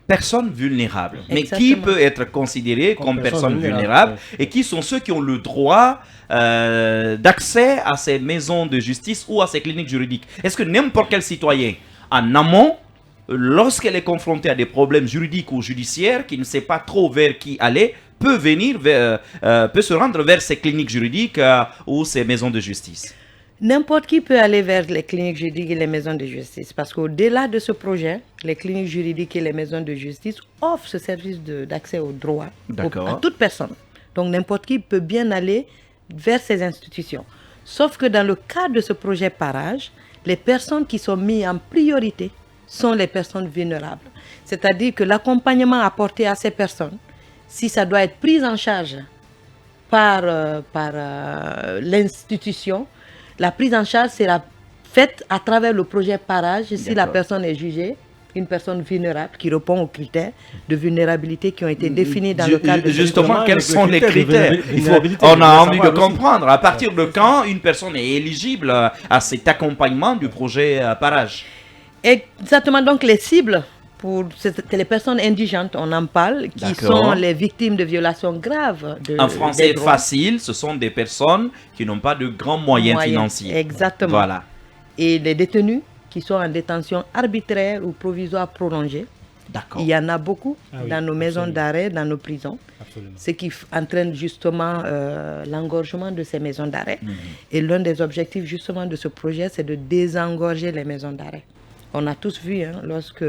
personnes vulnérables. Mais qui Exactement. peut être considéré comme personne vulnérable et qui sont ceux qui ont le droit d'accès à ces maisons de justice ou à ces cliniques juridiques? Est-ce que n'importe quel citoyen, en amont, lorsqu'elle est confrontée à des problèmes juridiques ou judiciaires, qui ne sait pas trop vers qui aller, peut se rendre vers ces cliniques juridiques ou ces maisons de justice? N'importe qui peut aller vers les cliniques juridiques et les maisons de justice parce qu'au-delà de ce projet, les cliniques juridiques et les maisons de justice offrent ce service d'accès au droit à toute personne. Donc n'importe qui peut bien aller vers ces institutions. Sauf que dans le cadre de ce projet Parage, les personnes qui sont mises en priorité sont les personnes vulnérables. C'est-à-dire que l'accompagnement apporté à ces personnes, si ça doit être pris en charge par l'institution, la prise en charge sera faite à travers le projet Parage si la personne est jugée une personne vulnérable qui répond aux critères de vulnérabilité qui ont été définis dans le cadre de... Justement, quels sont les critères? On a envie de comprendre. À partir de quand une personne est éligible à cet accompagnement du projet Parage? Exactement, donc les cibles c'est les personnes indigentes, on en parle, qui sont les victimes de violations graves. En français facile, ce sont des personnes qui n'ont pas de grands moyens financiers. Exactement. Voilà. Et les détenus qui sont en détention arbitraire ou provisoire prolongée. D'accord. Il y en a beaucoup dans nos maisons d'arrêt, dans nos prisons. Absolument. Ce qui entraîne justement l'engorgement de ces maisons d'arrêt. Et l'un des objectifs justement de ce projet, c'est de désengorger les maisons d'arrêt. On a tous vu, lorsque,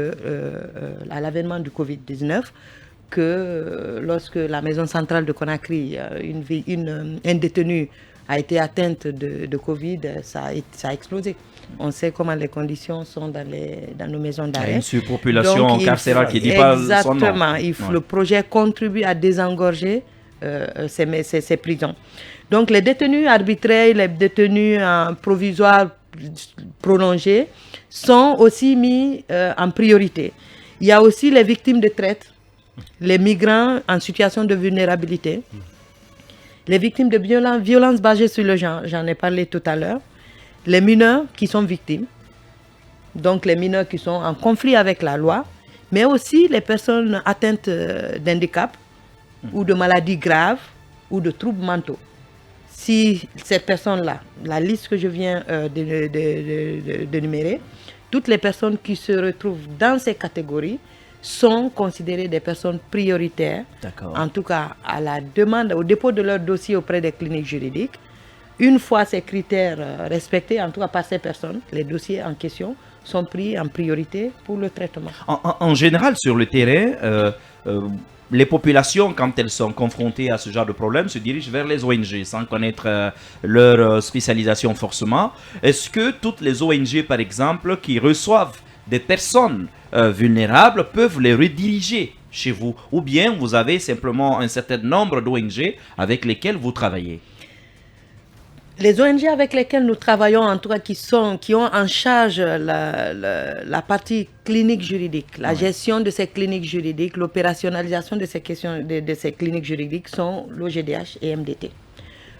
à l'avènement du Covid-19, que lorsque la maison centrale de Conakry, un détenu a été atteinte de Covid, ça a explosé. On sait comment les conditions sont dans nos maisons d'arrêt. Il y a une surpopulation carcérale qui dit pas son nom. Exactement. Le projet contribue à désengorger ces prisons. Donc les détenus arbitraires, les détenus en provisoire prolongé sont aussi mis en priorité. Il y a aussi les victimes de traite, les migrants en situation de vulnérabilité, les victimes de violences basées sur le genre, j'en ai parlé tout à l'heure, les mineurs qui sont victimes, donc les mineurs qui sont en conflit avec la loi, mais aussi les personnes atteintes d'handicap ou de maladies graves ou de troubles mentaux. Si ces personnes-là, la liste que je viens d'énumérer, toutes les personnes qui se retrouvent dans ces catégories sont considérées des personnes prioritaires, en tout cas à la demande, au dépôt de leur dossier auprès des cliniques juridiques. Une fois ces critères respectés, en tout cas par ces personnes, les dossiers en question sont pris en priorité pour le traitement. En général, sur le terrain, les populations, quand elles sont confrontées à ce genre de problème, se dirigent vers les ONG sans connaître leur spécialisation forcément. Est-ce que toutes les ONG, par exemple, qui reçoivent des personnes vulnérables peuvent les rediriger chez vous, ou bien vous avez simplement un certain nombre d'ONG avec lesquelles vous travaillez? Les ONG avec lesquelles nous travaillons, en tout cas qui ont en charge la partie clinique juridique, la gestion de ces cliniques juridiques, l'opérationnalisation de ces questions de ces cliniques juridiques sont l'OGDH et MDT.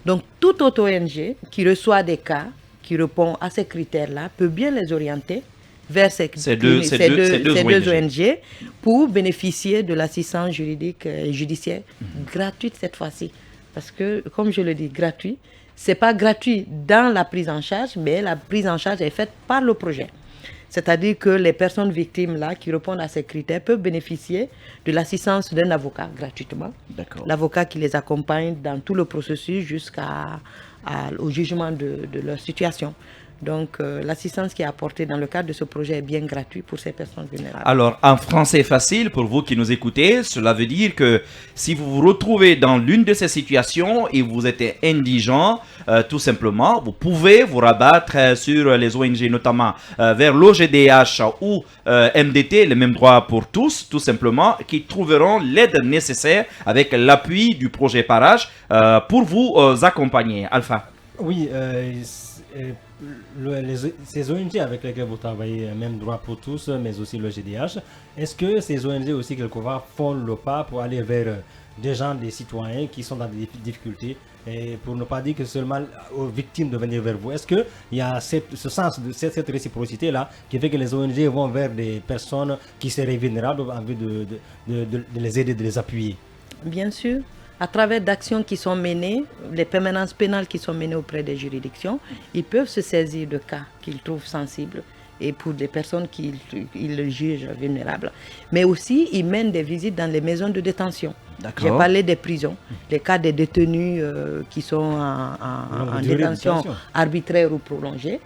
Donc toute autre ONG qui reçoit des cas, qui répond à ces critères-là, peut bien les orienter vers ces deux ONG pour bénéficier de l'assistance juridique et judiciaire gratuite cette fois-ci. Parce que, comme je le dis, gratuit, ce n'est pas gratuit dans la prise en charge, mais la prise en charge est faite par le projet. C'est-à-dire que les personnes victimes là, qui répondent à ces critères peuvent bénéficier de l'assistance d'un avocat gratuitement. L'avocat qui les accompagne dans tout le processus jusqu'au jugement de leur situation. Donc, l'assistance qui est apportée dans le cadre de ce projet est bien gratuite pour ces personnes vulnérables. Alors, en français facile, pour vous qui nous écoutez, cela veut dire que si vous vous retrouvez dans l'une de ces situations et vous êtes indigent, tout simplement, vous pouvez vous rabattre sur les ONG, notamment vers l'OGDH ou MDT, les mêmes droits pour tous, tout simplement, qui trouveront l'aide nécessaire avec l'appui du projet Parage pour vous accompagner. Alpha. Oui, ces ONG avec lesquelles vous travaillez, même droit pour tous, mais aussi le GDH, est-ce que ces ONG aussi quelquefois font le pas pour aller vers des gens, des citoyens qui sont dans des difficultés, et pour ne pas dire que seulement aux victimes de venir vers vous? Est-ce qu'il y a ce sens, cette réciprocité-là qui fait que les ONG vont vers des personnes qui seraient vulnérables en vue de les aider, de les appuyer? Bien sûr. À travers d'actions qui sont menées, les permanences pénales qui sont menées auprès des juridictions, ils peuvent se saisir de cas qu'ils trouvent sensibles et pour des personnes qu'ils jugent vulnérables. Mais aussi, ils mènent des visites dans les maisons de détention. J'ai parlé des prisons, les cas des détenus qui sont en détention arbitraire ou prolongée,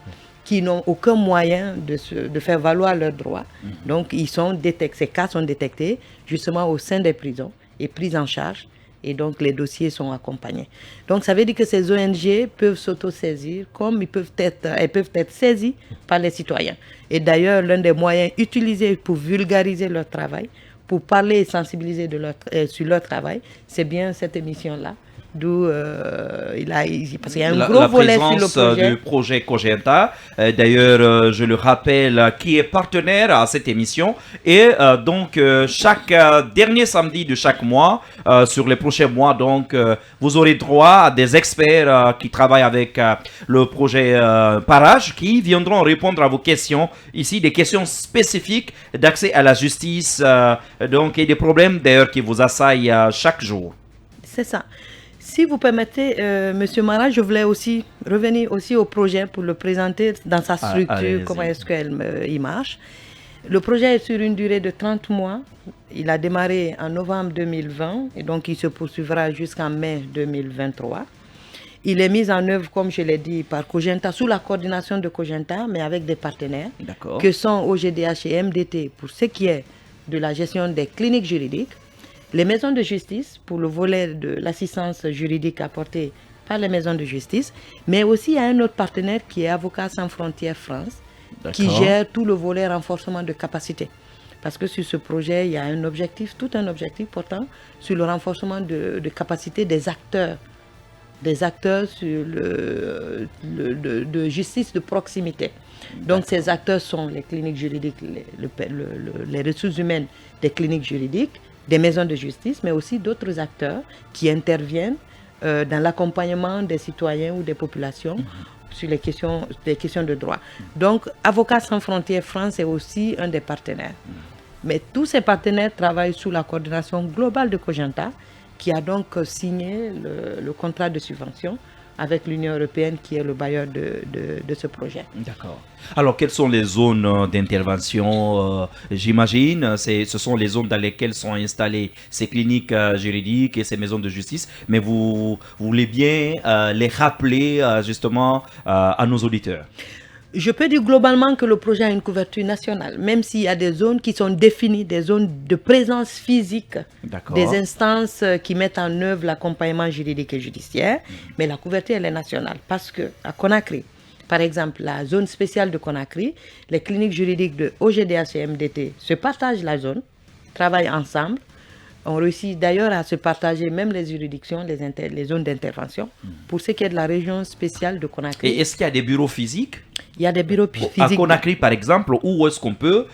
qui n'ont aucun moyen de faire valoir leurs droits. Donc, ces cas sont détectés justement au sein des prisons et pris en charge. Et donc, les dossiers sont accompagnés. Donc, ça veut dire que ces ONG peuvent s'auto-saisir comme elles peuvent être saisies par les citoyens. Et d'ailleurs, l'un des moyens utilisés pour vulgariser leur travail, pour parler et sensibiliser sur leur travail, c'est bien cette émission-là. D'où parce qu'il y a un gros volet sur le projet. Du projet Cogenta, d'ailleurs je le rappelle, qui est partenaire à cette émission, et donc chaque dernier samedi de chaque mois, sur les prochains mois, donc vous aurez droit à des experts qui travaillent avec le projet Parage, qui viendront répondre à vos questions ici, des questions spécifiques d'accès à la justice, donc, et des problèmes d'ailleurs qui vous assaillent chaque jour. C'est ça. Si vous permettez, Monsieur Mara, je voulais aussi revenir aussi au projet pour le présenter dans sa structure, comment est-ce qu'il marche. Le projet est sur une durée de 30 mois. Il a démarré en novembre 2020 et donc il se poursuivra jusqu'en mai 2023. Il est mis en œuvre, comme je l'ai dit, par Cogenta, sous la coordination de Cogenta, mais avec des partenaires que sont OGDH et MDT pour ce qui est de la gestion des cliniques juridiques. Les maisons de justice, pour le volet de l'assistance juridique apportée par les maisons de justice, mais aussi il y a un autre partenaire qui est Avocats sans frontières France, qui gère tout le volet renforcement de capacité. Parce que sur ce projet, il y a tout un objectif portant sur le renforcement de capacité des acteurs sur de justice de proximité. Donc ces acteurs sont les cliniques juridiques, les ressources humaines des cliniques juridiques, des maisons de justice, mais aussi d'autres acteurs qui interviennent dans l'accompagnement des citoyens ou des populations sur des questions de droit. Donc, Avocats sans frontières France est aussi un des partenaires. Mais tous ces partenaires travaillent sous la coordination globale de Cogenta, qui a donc signé le contrat de subvention avec l'Union européenne qui est le bailleur de ce projet. D'accord. Alors, quelles sont les zones d'intervention, j'imagine? Ce sont les zones dans lesquelles sont installées ces cliniques juridiques et ces maisons de justice, mais vous voulez bien les rappeler justement à nos auditeurs? Je peux dire globalement que le projet a une couverture nationale, même s'il y a des zones qui sont définies, des zones de présence physique, des instances qui mettent en œuvre l'accompagnement juridique et judiciaire, mais la couverture elle est nationale parce que à Conakry, par exemple, la zone spéciale de Conakry, les cliniques juridiques de OGDH et MDT se partagent la zone, travaillent ensemble. On réussit d'ailleurs à se partager même les juridictions, les zones d'intervention, pour ce qui est de la région spéciale de Conakry. Et est-ce qu'il y a des bureaux physiques? Il y a des bureaux physiques. À Conakry, par exemple, où est-ce qu'on peut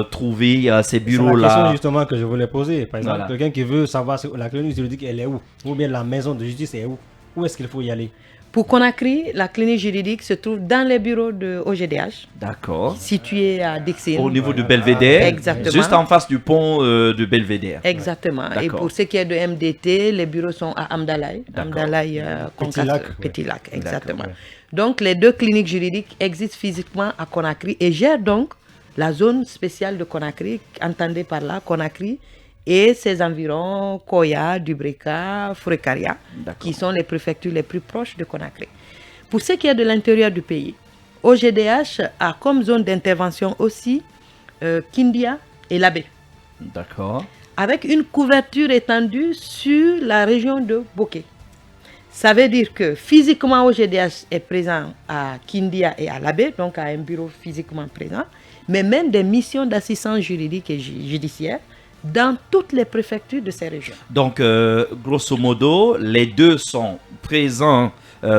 trouver ces C'est la bureaux-là? question justement que je voulais poser. Par exemple, Voilà. quelqu'un qui veut savoir la clinique juridique, elle est où? Ou bien la maison de justice est où? Où est-ce qu'il faut y aller? Pour Conakry, la clinique juridique se trouve dans les bureaux de OGDH, D'accord. situés à Dixine. Au niveau de Belvédère, Exactement. juste en face du pont de Belvédère. Exactement. Et D'accord. pour ce qui est de MDT, les bureaux sont à Amdalaï. D'accord. Amdalaï, Petit Lac, ouais. Petit Lac, exactement. D'accord, Donc, les deux cliniques juridiques existent physiquement à Conakry et gèrent donc la zone spéciale de Conakry, entendez par là Conakry et ses environs, Koya, Dubreka, Fourékaria, D'accord. qui sont les préfectures les plus proches de Conakry. Pour ce qui est de l'intérieur du pays, OGDH a comme zone d'intervention aussi Kindia et Labé, D'accord. avec une couverture étendue sur la région de Boké. Ça veut dire que physiquement, OGDH est présent à Kindia et à Labé, donc à un bureau physiquement présent, mais même des missions d'assistance juridique et judiciaire dans toutes les préfectures de ces régions. Donc, grosso modo, les deux sont présents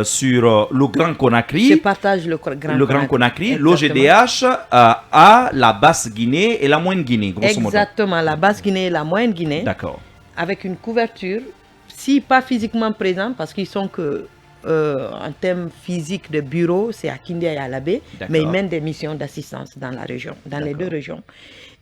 sur le Grand Se Conakry. partage le Grand Conakry, Exactement. l'OGDH a la Basse-Guinée et la Moyenne-Guinée, grosso modo. Exactement, la Basse-Guinée et la Moyenne-Guinée, D'accord. avec une couverture, si pas physiquement présent, parce qu'ils sont que en termes physiques de bureau, c'est à Kindia et à Labé, D'accord. mais ils mènent des missions d'assistance dans la région, dans les deux régions.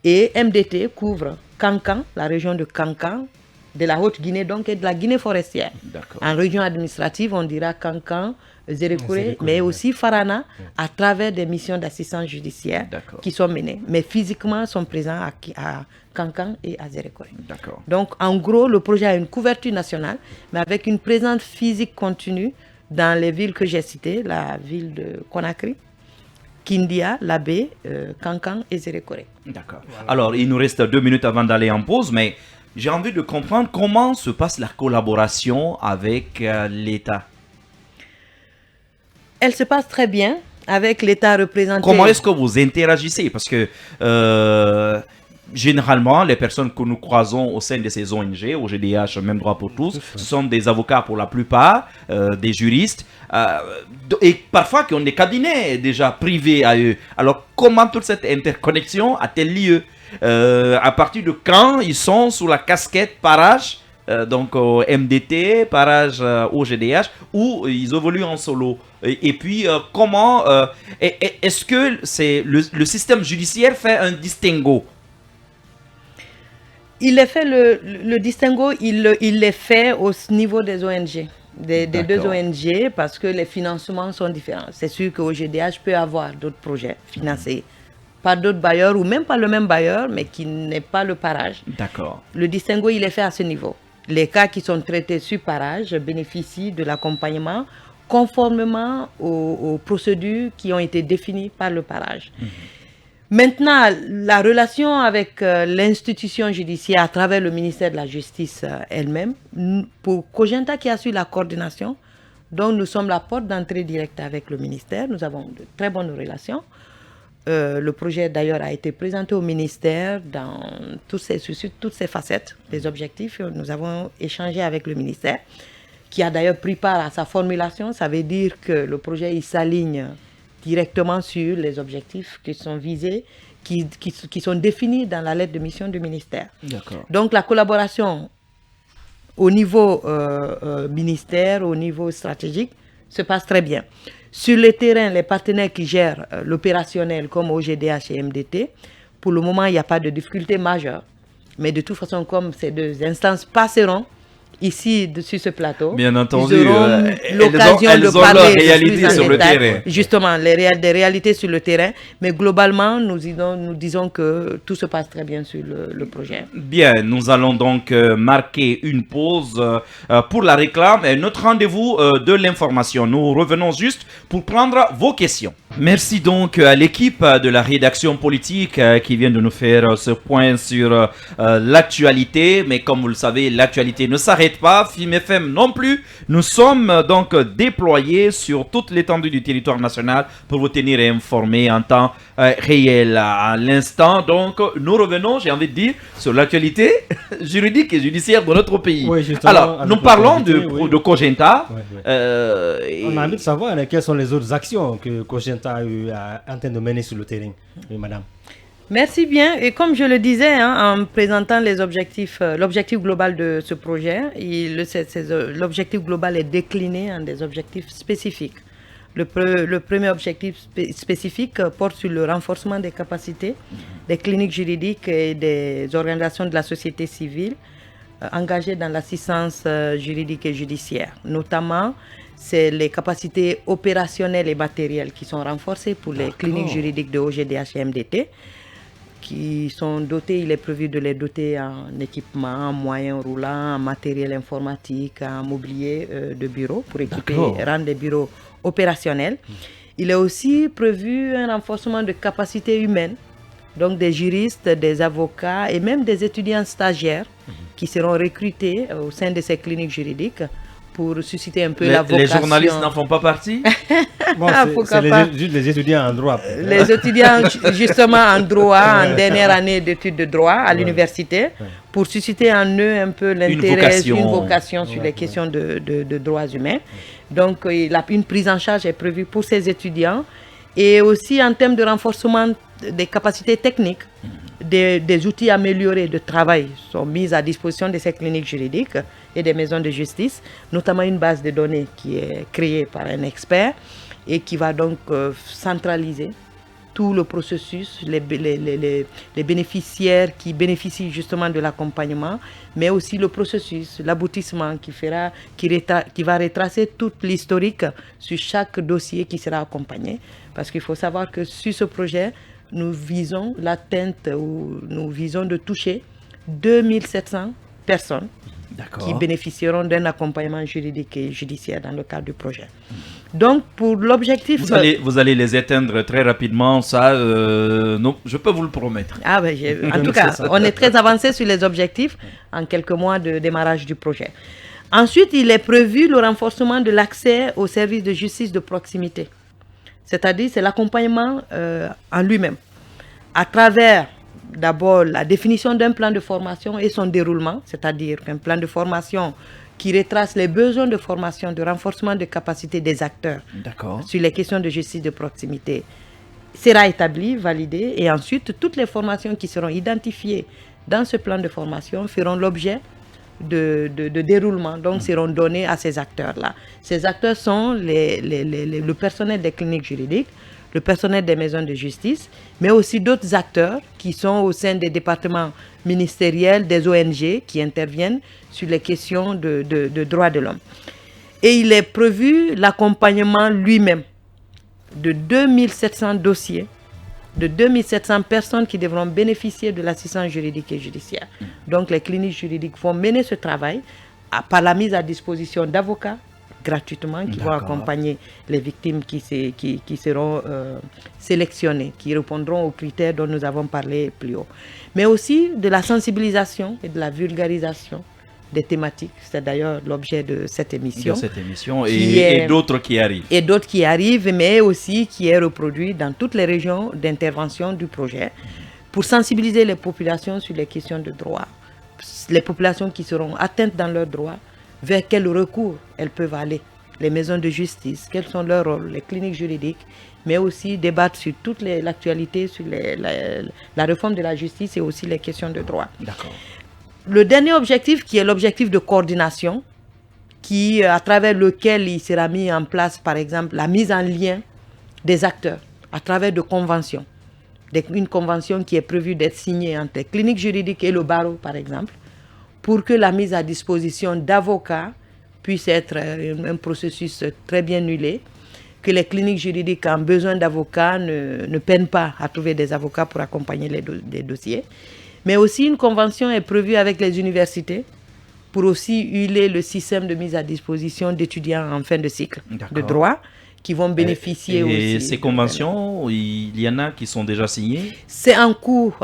Et MDT couvre Kankan, la région de Kankan, de la Haute-Guinée donc et de la Guinée forestière. D'accord. En région administrative, on dira Kankan, Zérékouré, Zérékouré, mais ouais. aussi Farana, à travers des missions d'assistance judiciaire D'accord. qui sont menées. Mais physiquement, sont présents à Kankan et à Zérékouré. D'accord. Donc, en gros, le projet a une couverture nationale, mais avec une présence physique continue dans les villes que j'ai citées, la ville de Conakry, Kindia, Labé, Kankan et Zérékouré. D'accord. Alors, il nous reste 2 minutes avant d'aller en pause, mais j'ai envie de comprendre comment se passe la collaboration avec l'État. Elle se passe très bien avec l'État représenté. Comment est-ce que vous interagissez? Parce que généralement, les personnes que nous croisons au sein de ces ONG, OGDH, Même Droit pour tous, ce sont des avocats pour la plupart, des juristes, et parfois qui ont des cabinets déjà privés à eux. Alors, comment toute cette interconnexion a-t-elle lieu? À partir de quand ils sont sous la casquette Parage, donc MDT, Parage, OGDH, ou ils évoluent en solo? Et puis, comment est-ce que le système judiciaire fait un distinguo? Il est fait le distinguo, il est fait au niveau des ONG, des deux D'accord. ONG, parce que les financements sont différents. C'est sûr que OGDH peut avoir d'autres projets financés par d'autres bailleurs ou même par le même bailleur, mais qui n'est pas le Parage. D'accord. Le distinguo, il est fait à ce niveau. Les cas qui sont traités sur Parage bénéficient de l'accompagnement conformément aux procédures qui ont été définies par le Parage. Maintenant, la relation avec l'institution judiciaire à travers le ministère de la Justice elle-même, pour Cogenta qui assure la coordination, donc nous sommes la porte d'entrée directe avec le ministère, nous avons de très bonnes relations. Le projet d'ailleurs a été présenté au ministère dans sur toutes ses facettes, les objectifs. Nous avons échangé avec le ministère qui a d'ailleurs pris part à sa formulation. Ça veut dire que le projet il s'aligne directement sur les objectifs qui sont visés, qui sont définis dans la lettre de mission du ministère. D'accord. Donc la collaboration au niveau ministère, au niveau stratégique, se passe très bien. Sur le terrain, les partenaires qui gèrent l'opérationnel comme OGDH et MDT, pour le moment, il n'y a pas de difficulté majeure. Mais de toute façon, comme ces deux instances passeront ici, sur ce plateau, Bien entendu, ils auront l'occasion elles de ont parler leur de réalité plus en sur le détail. terrain. Justement, des réalités sur le terrain. Mais globalement, nous disons que tout se passe très bien sur le projet. Bien, nous allons donc marquer une pause pour la réclame et notre rendez-vous de l'information. Nous revenons juste pour prendre vos questions. Merci donc à l'équipe de la rédaction politique qui vient de nous faire ce point sur l'actualité. Mais comme vous le savez, l'actualité ne s'arrête pas. FIM FM non plus. Nous sommes donc déployés sur toute l'étendue du territoire national pour vous tenir informés en temps réel. À l'instant, donc, nous revenons, j'ai envie de dire, sur l'actualité juridique et judiciaire de notre pays. Oui, justement, alors, nous parlons de Cogenta. Oui, oui. On a envie de savoir quelles sont les autres actions que Cogenta est en train de mener sur le terrain, oui, madame. Merci bien. Et comme je le disais, en présentant les objectifs, l'objectif global de ce projet, l'objectif global est décliné en des objectifs spécifiques. Le premier objectif spécifique porte sur le renforcement des capacités des cliniques juridiques et des organisations de la société civile engagées dans l'assistance juridique et judiciaire. Notamment, c'est les capacités opérationnelles et matérielles qui sont renforcées pour les cliniques juridiques de OGDH et MDT, qui sont dotées, il est prévu de les doter en équipement, en moyens roulants, en matériel informatique, en mobilier de bureau pour équiper et rendre des bureaux opérationnels. Il est aussi prévu un renforcement de capacités humaines, donc des juristes, des avocats et même des étudiants stagiaires qui seront recrutés au sein de ces cliniques juridiques pour susciter un peu la vocation. Les journalistes n'en font pas partie? Bon, c'est juste les étudiants en droit. Les étudiants justement en droit, en dernière année d'études de droit à l'université, pour susciter en eux un peu l'intérêt, une vocation sur les questions de droits humains. Donc une prise en charge est prévue pour ces étudiants et aussi en termes de renforcement des capacités techniques. Des outils améliorés de travail sont mis à disposition de ces cliniques juridiques et des maisons de justice, notamment une base de données qui est créée par un expert et qui va donc centraliser tout le processus, les bénéficiaires qui bénéficient justement de l'accompagnement, mais aussi le processus, l'aboutissement qui va retracer tout l'historique sur chaque dossier qui sera accompagné. Parce qu'il faut savoir que sur ce projet, nous visons l'atteinte ou nous visons de toucher 2700 personnes qui bénéficieront d'un accompagnement juridique et judiciaire dans le cadre du projet. Donc, pour l'objectif... Vous allez les éteindre très rapidement, ça, non, je peux vous le promettre. En tout cas, on est très avancé sur les objectifs en quelques mois de démarrage du projet. Ensuite, il est prévu le renforcement de l'accès aux services de justice de proximité. C'est-à-dire, c'est l'accompagnement en lui-même. À travers, d'abord, la définition d'un plan de formation et son déroulement, c'est-à-dire un plan de formation qui retrace les besoins de formation, de renforcement de capacité des acteurs sur les questions de justice de proximité, sera établi, validé, et ensuite, toutes les formations qui seront identifiées dans ce plan de formation feront l'objet de déroulement, donc seront donnés à ces acteurs-là. Ces acteurs sont le personnel des cliniques juridiques, le personnel des maisons de justice, mais aussi d'autres acteurs qui sont au sein des départements ministériels, des ONG qui interviennent sur les questions de droits de l'homme. Et il est prévu l'accompagnement lui-même de 2700 dossiers, de 2700 personnes qui devront bénéficier de l'assistance juridique et judiciaire. Donc les cliniques juridiques vont mener ce travail par la mise à disposition d'avocats gratuitement qui vont accompagner les victimes qui seront sélectionnées, qui répondront aux critères dont nous avons parlé plus haut. Mais aussi de la sensibilisation et de la vulgarisation des thématiques. C'est d'ailleurs l'objet de cette émission. Et d'autres qui arrivent. Et d'autres qui arrivent, mais aussi qui est reproduit dans toutes les régions d'intervention du projet pour sensibiliser les populations sur les questions de droit. Les populations qui seront atteintes dans leurs droits, vers quel recours elles peuvent aller. Les maisons de justice, quels sont leurs rôles, les cliniques juridiques, mais aussi débattre sur toute l'actualité, sur la réforme de la justice et aussi les questions de droit. D'accord. Le dernier objectif, qui est l'objectif de coordination, à travers lequel il sera mis en place, par exemple, la mise en lien des acteurs à travers de conventions. Une convention qui est prévue d'être signée entre les cliniques juridiques et le barreau, par exemple, pour que la mise à disposition d'avocats puisse être un processus très bien huilé, que les cliniques juridiques en besoin d'avocats ne peinent pas à trouver des avocats pour accompagner les dossiers. Mais aussi une convention est prévue avec les universités pour aussi huiler le système de mise à disposition d'étudiants en fin de cycle de droit qui vont bénéficier aussi. Et ces conventions, il y en a qui sont déjà signées? C'est en cours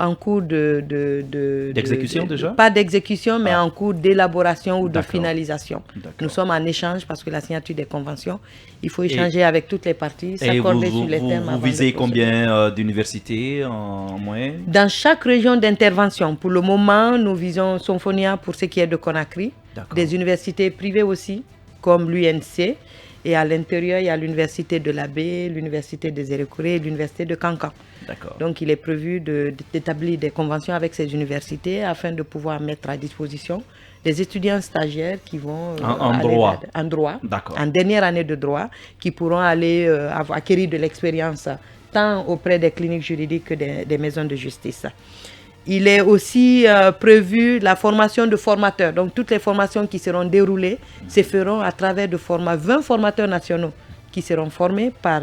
D'exécution déjà? Pas d'exécution, mais en cours d'élaboration ou de D'accord. finalisation. D'accord. Nous sommes en échange parce que la signature des conventions, il faut échanger avec toutes les parties, Et s'accorder sur les thèmes. vous avant de visez procéder. combien d'universités en moyenne? Dans chaque région d'intervention, pour le moment, nous visons Symphonia pour ce qui est de Conakry, D'accord. des universités privées aussi, comme l'UNC, et à l'intérieur, il y a l'université de l'Abbé, l'université des Érécouré et l'université de Cancan. D'accord. Donc, il est prévu d'établir des conventions avec ces universités afin de pouvoir mettre à disposition des étudiants stagiaires qui vont En droit. en droit, D'accord. en dernière année de droit, qui pourront aller acquérir de l'expérience tant auprès des cliniques juridiques que des maisons de justice. Il est aussi prévu la formation de formateurs. Donc, toutes les formations qui seront déroulées se feront à travers 20 formateurs nationaux qui seront formés par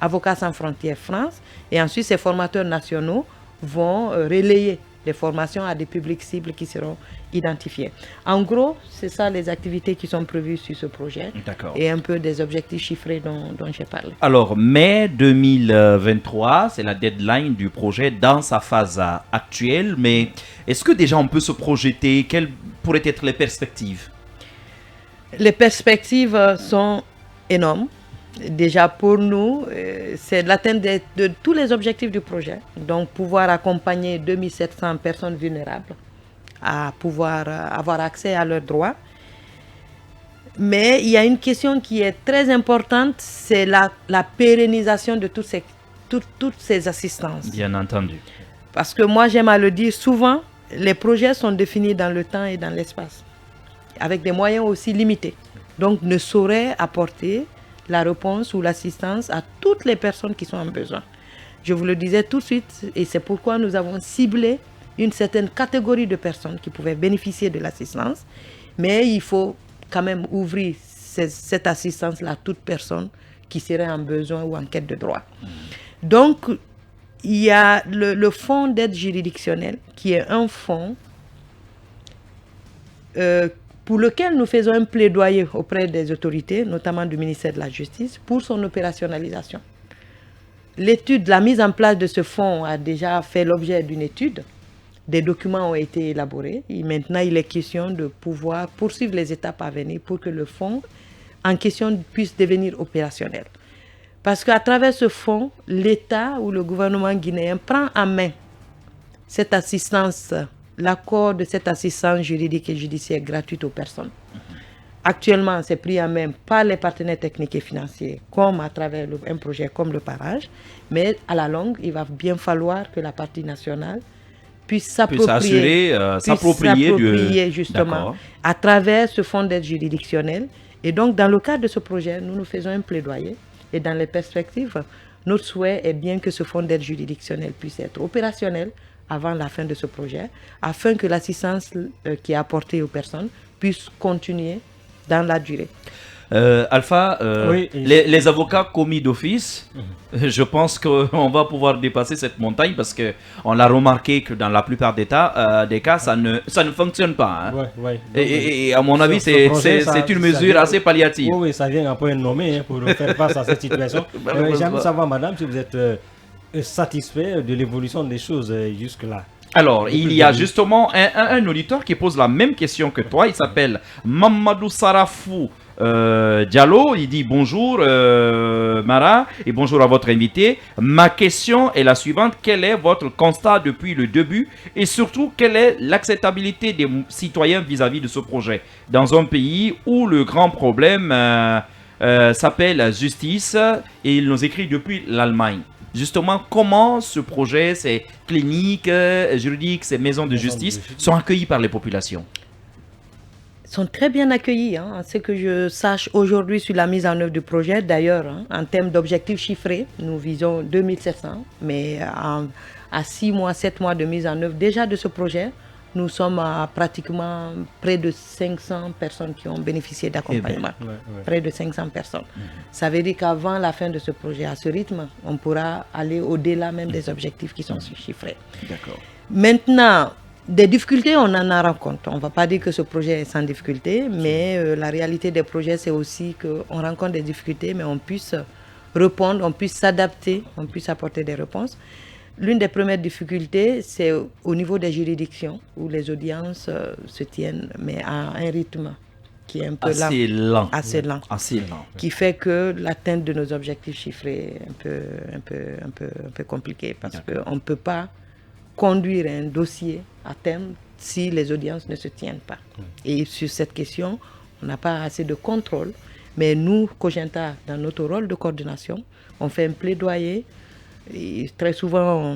Avocats sans frontières France. Et ensuite, ces formateurs nationaux vont relayer les formations à des publics cibles qui seront identifiés. En gros, c'est ça les activités qui sont prévues sur ce projet. D'accord. Et un peu des objectifs chiffrés dont j'ai parlé. Alors, mai 2023, c'est la deadline du projet dans sa phase actuelle. Mais est-ce que déjà on peut se projeter? Quelles pourraient être les perspectives? Les perspectives sont énormes. Déjà pour nous, c'est l'atteinte de tous les objectifs du projet. Donc pouvoir accompagner 2700 personnes vulnérables à pouvoir avoir accès à leurs droits. Mais il y a une question qui est très importante, c'est la pérennisation de toutes ces assistances. Bien entendu. Parce que moi j'aime à le dire, souvent les projets sont définis dans le temps et dans l'espace, avec des moyens aussi limités. Donc ne sauraient apporter la réponse ou l'assistance à toutes les personnes qui sont en besoin. Je vous le disais tout de suite, et c'est pourquoi nous avons ciblé une certaine catégorie de personnes qui pouvaient bénéficier de l'assistance, mais il faut quand même ouvrir cette assistance-là à toute personne qui serait en besoin ou en quête de droit. Donc, il y a le fonds d'aide juridictionnelle, qui est un fonds pour lequel nous faisons un plaidoyer auprès des autorités, notamment du ministère de la Justice, pour son opérationnalisation. La mise en place de ce fonds a déjà fait l'objet d'une étude. Des documents ont été élaborés. Et maintenant, il est question de pouvoir poursuivre les étapes à venir pour que le fonds en question puisse devenir opérationnel. Parce qu'à travers ce fonds, l'État ou le gouvernement guinéen prend en main cette assistance, l'accord de cette assistance juridique et judiciaire gratuite aux personnes. Actuellement, c'est pris en main par les partenaires techniques et financiers, comme à travers un projet comme le parage. Mais à la longue, il va bien falloir que la partie nationale puisse s'approprier justement à travers ce fonds d'aide juridictionnelle. Et donc, dans le cadre de ce projet, nous faisons un plaidoyer. Et dans les perspectives, notre souhait est bien que ce fonds d'aide juridictionnelle puisse être opérationnel avant la fin de ce projet, afin que l'assistance qui est apportée aux personnes puisse continuer dans la durée. Alpha, Oui, les avocats commis d'office, je pense qu'on va pouvoir dépasser cette montagne parce qu'on l'a remarqué que dans la plupart des cas, ça ne fonctionne pas. Hein. Ouais. Et à mon avis, c'est une mesure assez palliative. Oui, ça vient un peu nommé pour faire face à cette situation. J'aimerais savoir, madame, si vous êtes satisfait de l'évolution des choses jusque-là. Alors, il y a justement un auditeur qui pose la même question que toi. Il s'appelle Mamadou Sarafou Diallo. Il dit bonjour Mara et bonjour à votre invité. Ma question est la suivante. Quel est votre constat depuis le début et surtout quelle est l'acceptabilité des citoyens vis-à-vis de ce projet dans un pays où le grand problème s'appelle justice et il nous écrit depuis l'Allemagne. Justement, comment ce projet, ces cliniques juridiques, ces maisons de justice sont accueillis par les populations? Sont très bien accueillis, hein, ce que je sache aujourd'hui sur la mise en œuvre du projet. D'ailleurs, hein, en termes d'objectifs chiffrés, nous visons 2700, mais à 6 mois, 7 mois de mise en œuvre déjà de ce projet, nous sommes à pratiquement près de 500 personnes qui ont bénéficié d'accompagnement. Près de 500 personnes. Ça veut dire qu'avant la fin de ce projet, à ce rythme, on pourra aller au-delà même des objectifs qui sont chiffrés. D'accord. Maintenant, Des difficultés, on en rencontre. On ne va pas dire que ce projet est sans difficulté, mais la réalité des projets, c'est aussi qu'on rencontre des difficultés, mais on puisse répondre, on puisse s'adapter, on puisse apporter des réponses. L'une des premières difficultés, c'est au niveau des juridictions, où les audiences se tiennent, mais à un rythme qui est un peu assez lent, qui fait que l'atteinte de nos objectifs chiffrés est un peu compliquée, parce qu'on ne peut pas conduire un dossier à terme si les audiences ne se tiennent pas. Et sur cette question, on n'a pas assez de contrôle. Mais nous, Cogenta, dans notre rôle de coordination, on fait un plaidoyer. Et très souvent,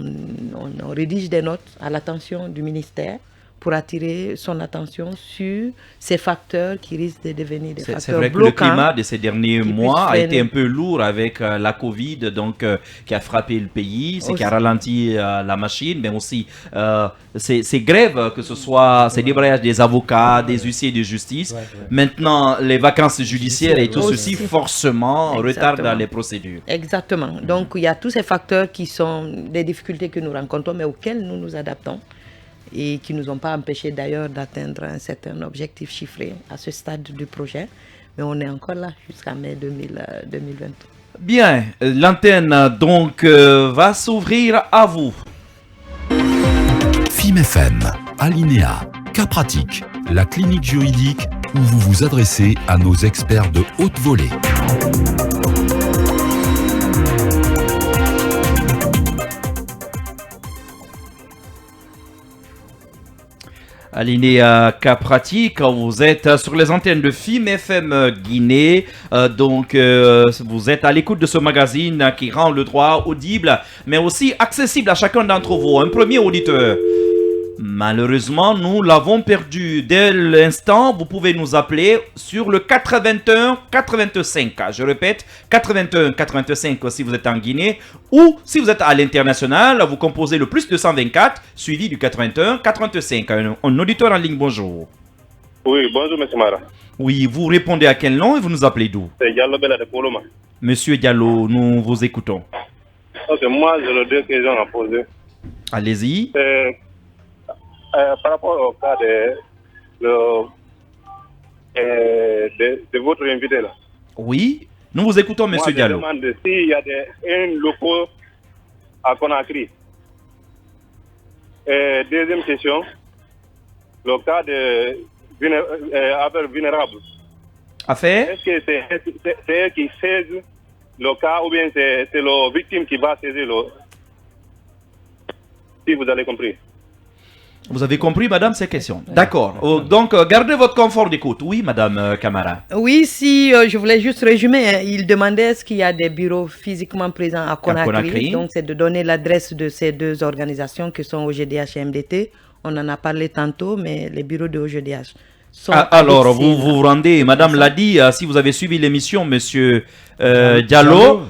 on rédige des notes à l'attention du ministère pour attirer son attention sur ces facteurs qui risquent de devenir des facteurs bloquants. C'est vrai que le climat de ces derniers mois a été un peu lourd avec la Covid, donc qui a frappé le pays, qui a ralenti la machine, mais aussi ces grèves, que ce soit ces débrayages des avocats, des huissiers de justice. Maintenant, les vacances judiciaires et tout ceci, forcément, retardent les procédures. Exactement. Donc, il y a tous ces facteurs qui sont des difficultés que nous rencontrons, mais auxquelles nous nous adaptons, et qui ne nous ont pas empêchés d'ailleurs d'atteindre un certain objectif chiffré à ce stade du projet. Mais on est encore là jusqu'à mai 2023. Bien, l'antenne donc va s'ouvrir à vous. FIM FM, Alinéa, cas pratique, la clinique juridique où vous vous adressez à nos experts de haute volée. Alinéa cas pratique, vous êtes sur les antennes de FIM FM Guinée, donc vous êtes à l'écoute de ce magazine qui rend le droit audible, mais aussi accessible à chacun d'entre vous. Un premier auditeur. Malheureusement, nous l'avons perdu. Dès l'instant, vous pouvez nous appeler sur le 81 85. Je répète, 81 85 si vous êtes en Guinée, ou si vous êtes à l'international, vous composez le plus 224 suivi du 81 85. Un auditeur en ligne, bonjour. Oui, bonjour M. Mara. Oui, vous répondez à quel nom et vous nous appelez d'où? C'est Diallo Bella de Poloma. Monsieur Diallo, nous vous écoutons. Ok, moi j'ai deux questions à poser. Allez-y. Par rapport au cas de votre invité là. Oui, nous vous écoutons, monsieur Diallo. Moi, je demande s'il y a un locaux à Conakry. Deuxième question, le cas de affaire vulnérable. Affaire? Est-ce que c'est eux qui saisissent le cas ou bien c'est la victime qui va saisir le... Si vous avez compris. Vous avez compris, madame, ces questions? D'accord. Donc, gardez votre confort d'écoute. Oui, madame Camara. Oui, si je voulais juste résumer, il demandait est-ce qu'il y a des bureaux physiquement présents à Conakry. Donc, c'est de donner l'adresse de ces deux organisations qui sont OGDH et MDT. On en a parlé tantôt, mais les bureaux de OGDH sont... alors, vous vous rendez, madame l'a dit, si vous avez suivi l'émission, monsieur Diallo,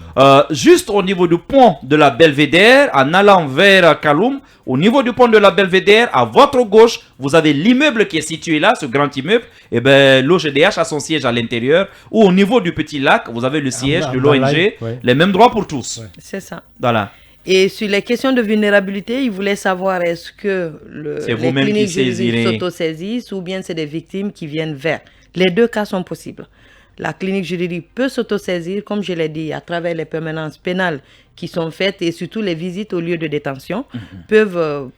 juste au niveau du pont de la Belvédère, en allant vers Kaloum, au niveau du pont de la Belvédère, à votre gauche, vous avez l'immeuble qui est situé là, ce grand immeuble. Et bien, l'OGDH a son siège à l'intérieur. Ou au niveau du petit lac, vous avez le siège de l'ONG. Les mêmes droits pour tous. C'est ça. Voilà. Et sur les questions de vulnérabilité, il voulait savoir est-ce que les cliniques juridiques s'autosaisissent ou bien c'est des victimes qui viennent vers. Les deux cas sont possibles. La clinique juridique peut s'autosaisir, comme je l'ai dit, à travers les permanences pénales qui sont faites et surtout les visites au lieu de détention, peuvent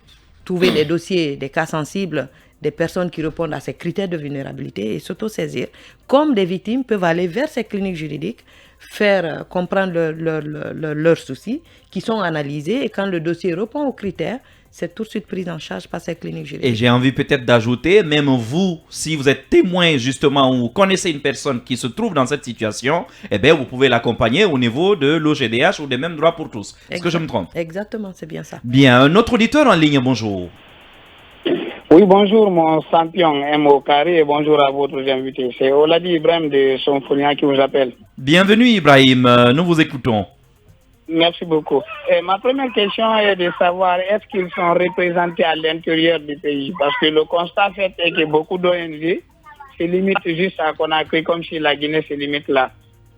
trouver des dossiers, des cas sensibles, des personnes qui répondent à ces critères de vulnérabilité et s'autosaisir. Comme des victimes peuvent aller vers ces cliniques juridiques, faire comprendre leurs soucis, qui sont analysés et quand le dossier répond aux critères, c'est tout de suite pris en charge par ces cliniques juridiques. Et j'ai envie peut-être d'ajouter, même vous, si vous êtes témoin justement ou vous connaissez une personne qui se trouve dans cette situation, eh bien vous pouvez l'accompagner au niveau de l'OGDH ou des mêmes droits pour tous. Est-ce que je me trompe? Exactement, c'est bien ça. Bien, un autre auditeur en ligne, bonjour. Oui, bonjour mon champion M.O. Carré et bonjour à votre invité. C'est Oladi Ibrahim de Sonfonia qui vous appelle. Bienvenue Ibrahim, nous vous écoutons. Merci beaucoup. Ma première question est de savoir est-ce qu'ils sont représentés à l'intérieur du pays? Parce que le constat fait est que beaucoup d'ONG se limitent juste à Conakry comme si la Guinée se limite là.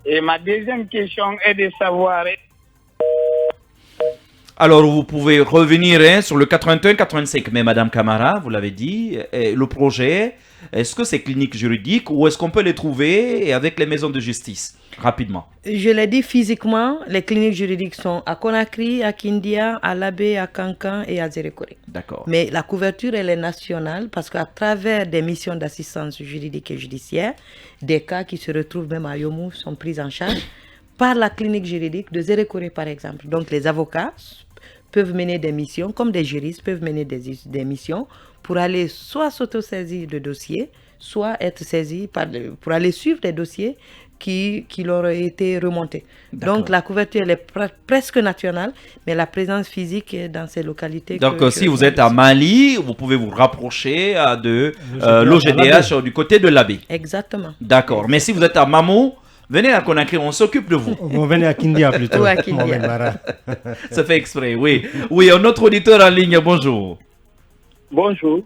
Et ma deuxième question est de savoir... Alors, vous pouvez revenir sur le 81-85, mais Madame Camara, vous l'avez dit, le projet, est-ce que c'est clinique juridique ou est-ce qu'on peut les trouver avec les maisons de justice, rapidement? Je l'ai dit physiquement, les cliniques juridiques sont à Conakry, à Kindia, à Labé, à Kankan et à Zérékoré. D'accord. Mais la couverture, elle est nationale parce qu'à travers des missions d'assistance juridique et judiciaire, des cas qui se retrouvent même à Yomou sont pris en charge par la clinique juridique de Zérékoré, par exemple. Donc, les avocats peuvent mener des missions, comme des juristes peuvent mener des missions pour aller soit s'autosaisir de dossiers, soit être saisis pour aller suivre des dossiers qui leur ont été remontés. Donc la couverture elle est presque nationale, mais la présence physique est dans ces localités. Donc si vous êtes à Mali, vous pouvez vous rapprocher de l'OGDH du côté de l'Abbé. Exactement. D'accord. Mais si vous êtes à Mamou, venez à Conakry, on s'occupe de vous. Vous venez à Kindia plutôt. Ou à Kindia. Ça fait exprès, oui. Oui, un autre auditeur en ligne, bonjour. Bonjour.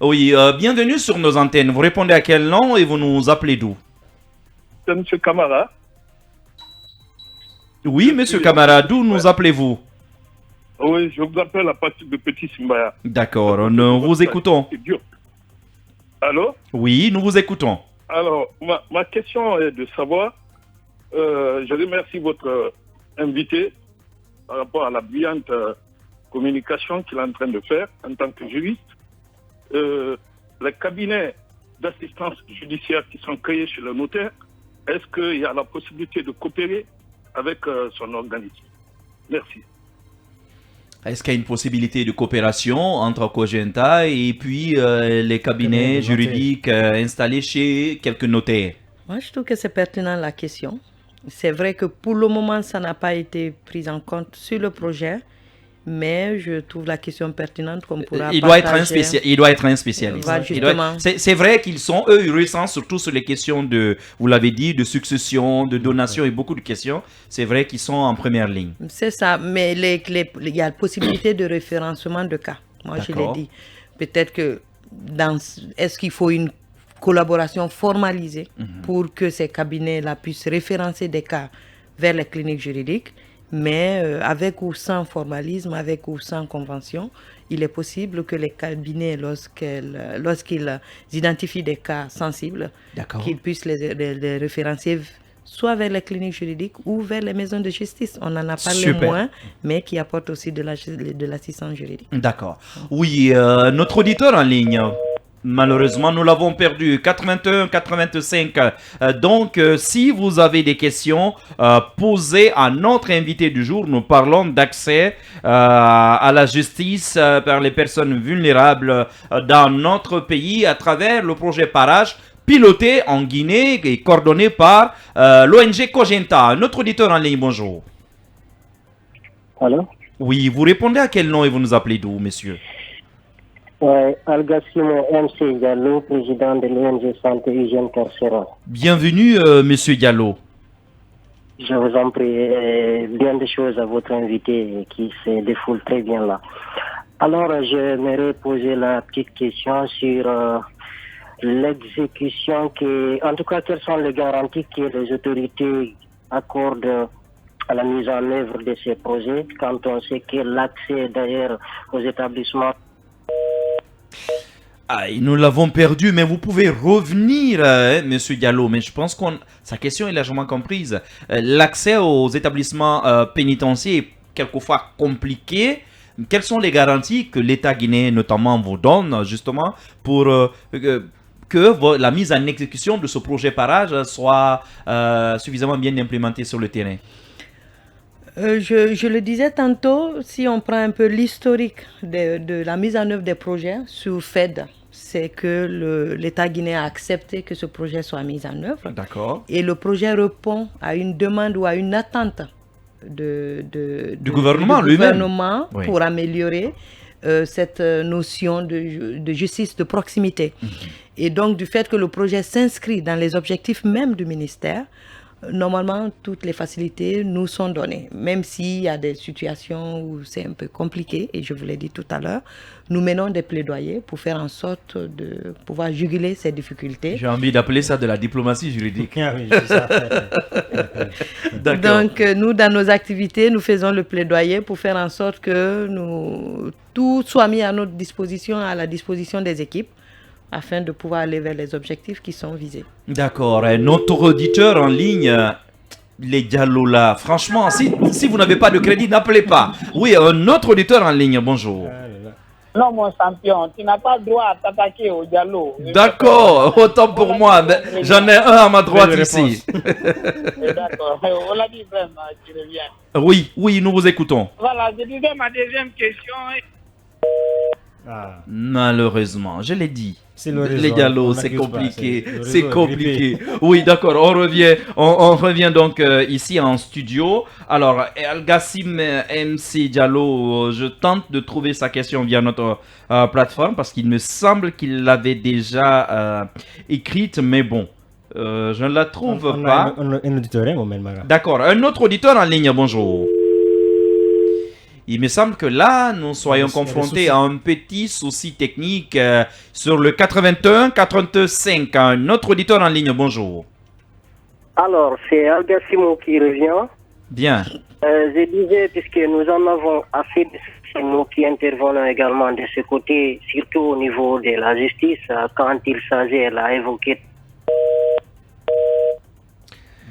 Oui, bienvenue sur nos antennes. Vous répondez à quel nom et vous nous appelez d'où? C'est M. Camara. Oui, monsieur Camara, d'où nous appelez-vous? Oui, je vous appelle à partir de Petit Simbaya. D'accord, nous vous écoutons. C'est dur. Allô? Oui, nous vous écoutons. Alors, ma question est de savoir, je remercie votre invité par rapport à la brillante communication qu'il est en train de faire en tant que juriste. Les cabinets d'assistance judiciaire qui sont créés chez le notaire, est-ce qu'il y a la possibilité de coopérer avec son organisme? Merci. Est-ce qu'il y a une possibilité de coopération entre Cogenta et puis les cabinets juridiques installés chez quelques notaires? Moi, je trouve que c'est pertinent la question. C'est vrai que pour le moment, ça n'a pas été pris en compte sur le projet, mais je trouve la question pertinente qu'on pourra Il doit être un spécialiste. Voilà, justement. C'est vrai qu'ils sont, eux, ils ressentent surtout sur les questions de, vous l'avez dit, de succession, de donation et beaucoup de questions. C'est vrai qu'ils sont en première ligne. C'est ça, mais il y a la possibilité de référencement de cas. Moi, je l'ai dit. Peut-être que est-ce qu'il faut une collaboration formalisée pour que ces cabinets-là puissent référencer des cas vers les cliniques juridiques, mais avec ou sans formalisme, avec ou sans convention, il est possible que les cabinets, lorsqu'ils identifient des cas sensibles, qu'ils puissent les référencer soit vers les cliniques juridiques ou vers les maisons de justice. On en a parlé moins, mais qui apportent aussi de l'assistance juridique. D'accord. Oui, notre auditeur en ligne, malheureusement, nous l'avons perdu. 81-85. Donc, si vous avez des questions, posez à notre invité du jour. Nous parlons d'accès à la justice par les personnes vulnérables dans notre pays à travers le projet Parage, piloté en Guinée et coordonné par l'ONG Cogenta. Notre auditeur en ligne, bonjour. Allô? Oui, vous répondez à quel nom et vous nous appelez d'où, monsieur? Algassimo MC Diallo, président de l'ONG Santé Hygiène Carcérale. Bienvenue, monsieur Diallo. Je vous en prie, bien des choses à votre invité qui se défoule très bien là. Alors, j'aimerais poser la petite question sur l'exécution, en tout cas, quelles sont les garanties que les autorités accordent à la mise en œuvre de ces projets, quand on sait que l'accès d'ailleurs aux établissements... Nous l'avons perdu, mais vous pouvez revenir, monsieur Diallo. Mais je pense que sa question est largement comprise. L'accès aux établissements pénitentiaires est quelquefois compliqué. Quelles sont les garanties que l'État guinéen notamment vous donne justement pour que la mise en exécution de ce projet Parage soit suffisamment bien implémentée sur le terrain? Je le disais tantôt, si on prend un peu l'historique de la mise en œuvre des projets sous FED, c'est que l'État guinéen a accepté que ce projet soit mis en œuvre. D'accord. Et le projet répond à une demande ou à une attente du gouvernement lui-même pour améliorer cette notion de justice de proximité. Et donc, du fait que le projet s'inscrit dans les objectifs même du ministère, normalement, toutes les facilités nous sont données. Même s'il y a des situations où c'est un peu compliqué, et je vous l'ai dit tout à l'heure, nous menons des plaidoyers pour faire en sorte de pouvoir juguler ces difficultés. J'ai envie d'appeler ça de la diplomatie juridique. Ah oui, c'est ça. D'accord. Donc, nous, dans nos activités, nous faisons le plaidoyer pour faire en sorte que tout soit mis à notre disposition, à la disposition des équipes, afin de pouvoir aller vers les objectifs qui sont visés. D'accord. Notre auditeur en ligne, les Diallo là, franchement, si vous n'avez pas de crédit, n'appelez pas. Oui, un autre auditeur en ligne, bonjour. Non, mon champion, tu n'as pas le droit à t'attaquer au dialogue. D'accord, autant pour moi. Mais j'en ai un à ma droite ici. D'accord, on l'a dit vraiment, tu reviens. Oui, nous vous écoutons. Voilà, je disais ma deuxième question. Malheureusement, je l'ai dit. C'est le Les réseau, Diallo, on c'est n'accuse pas, compliqué. le réseau C'est est compliqué. grippé. Oui, d'accord, on revient donc ici en studio. Alors, Al-Gassim MC Diallo, je tente de trouver sa question via notre plateforme parce qu'il me semble qu'il l'avait déjà écrite, mais bon, je ne la trouve On pas. a un auditeur, hein, Mohamed Mara. D'accord, un autre auditeur en ligne, bonjour. Il me semble que là, nous soyons confrontés à un petit souci technique sur le 81-85. Un autre auditeur en ligne, bonjour. Alors, c'est Al-Gassimo qui revient. Bien. Je disais, puisque nous en avons assez de c'est nous qui intervenons également de ce côté, surtout au niveau de la justice, quand il s'agit, elle a évoqué.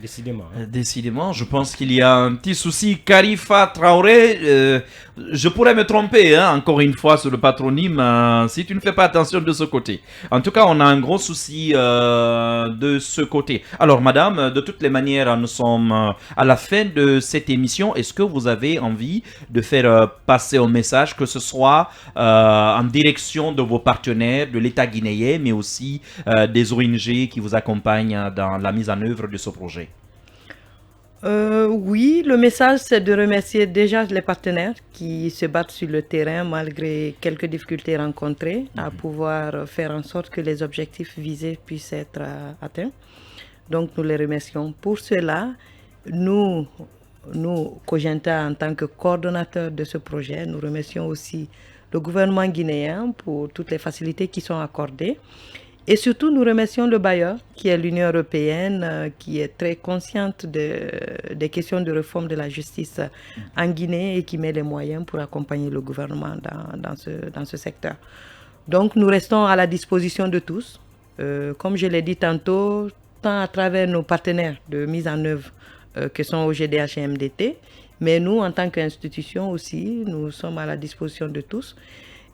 Décidément. Décidément, je pense qu'il y a un petit souci. Karifa Traoré, je pourrais me tromper, hein, encore une fois, sur le patronyme, si tu ne fais pas attention de ce côté. En tout cas, on a un gros souci de ce côté. Alors, madame, de toutes les manières, nous sommes à la fin de cette émission. Est-ce que vous avez envie de faire passer un message, que ce soit en direction de vos partenaires, de l'État guinéen, mais aussi des ONG qui vous accompagnent dans la mise en œuvre de ce projet? Oui, le message, c'est de remercier déjà les partenaires qui se battent sur le terrain malgré quelques difficultés rencontrées à pouvoir faire en sorte que les objectifs visés puissent être atteints. Donc, nous les remercions pour cela. Nous, Cogenta, en tant que coordonnateur de ce projet, nous remercions aussi le gouvernement guinéen pour toutes les facilités qui sont accordées. Et surtout, nous remercions le bailleur, qui est l'Union européenne, qui est très consciente des questions de réforme de la justice en Guinée et qui met les moyens pour accompagner le gouvernement dans ce secteur. Donc, nous restons à la disposition de tous. Comme je l'ai dit tantôt, tant à travers nos partenaires de mise en œuvre que sont OGDH et MDT, mais nous, en tant qu'institution aussi, nous sommes à la disposition de tous.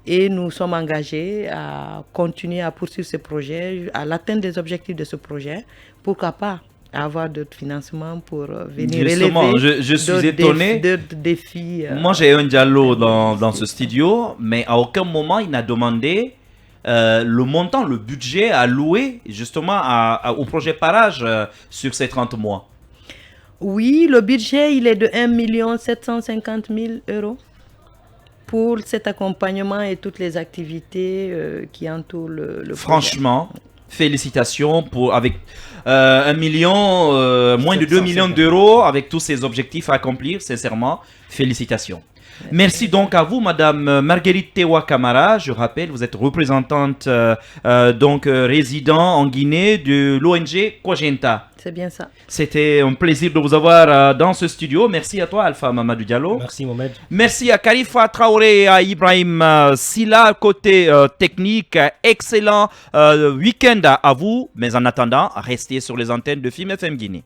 Et nous sommes engagés à continuer à poursuivre ce projet, à l'atteinte des objectifs de ce projet. Pourquoi pas avoir d'autres financements pour venir Justement, relever je suis étonné. d'autres défis. Moi, j'ai un Diallo dans ce studio, mais à aucun moment il n'a demandé le montant, le budget alloué justement au projet Parage sur ces 30 mois. Oui, le budget, il est de 1 750 000 € pour cet accompagnement et toutes les activités qui entourent le Franchement, félicitations avec 1 million, moins de 2 millions d'euros, avec tous ces objectifs à accomplir, sincèrement, félicitations. Merci donc à vous, Madame Marguerite Tewa Camara. Je rappelle, vous êtes représentante, résident en Guinée de l'ONG Cogenta. C'est bien ça. C'était un plaisir de vous avoir dans ce studio. Merci à toi, Alpha Mamadou Diallo. Merci, Mohamed. Merci à Karifa Traoré et à Ibrahim Silla, côté technique. Excellent week-end à vous. Mais en attendant, restez sur les antennes de FIM FM Guinée.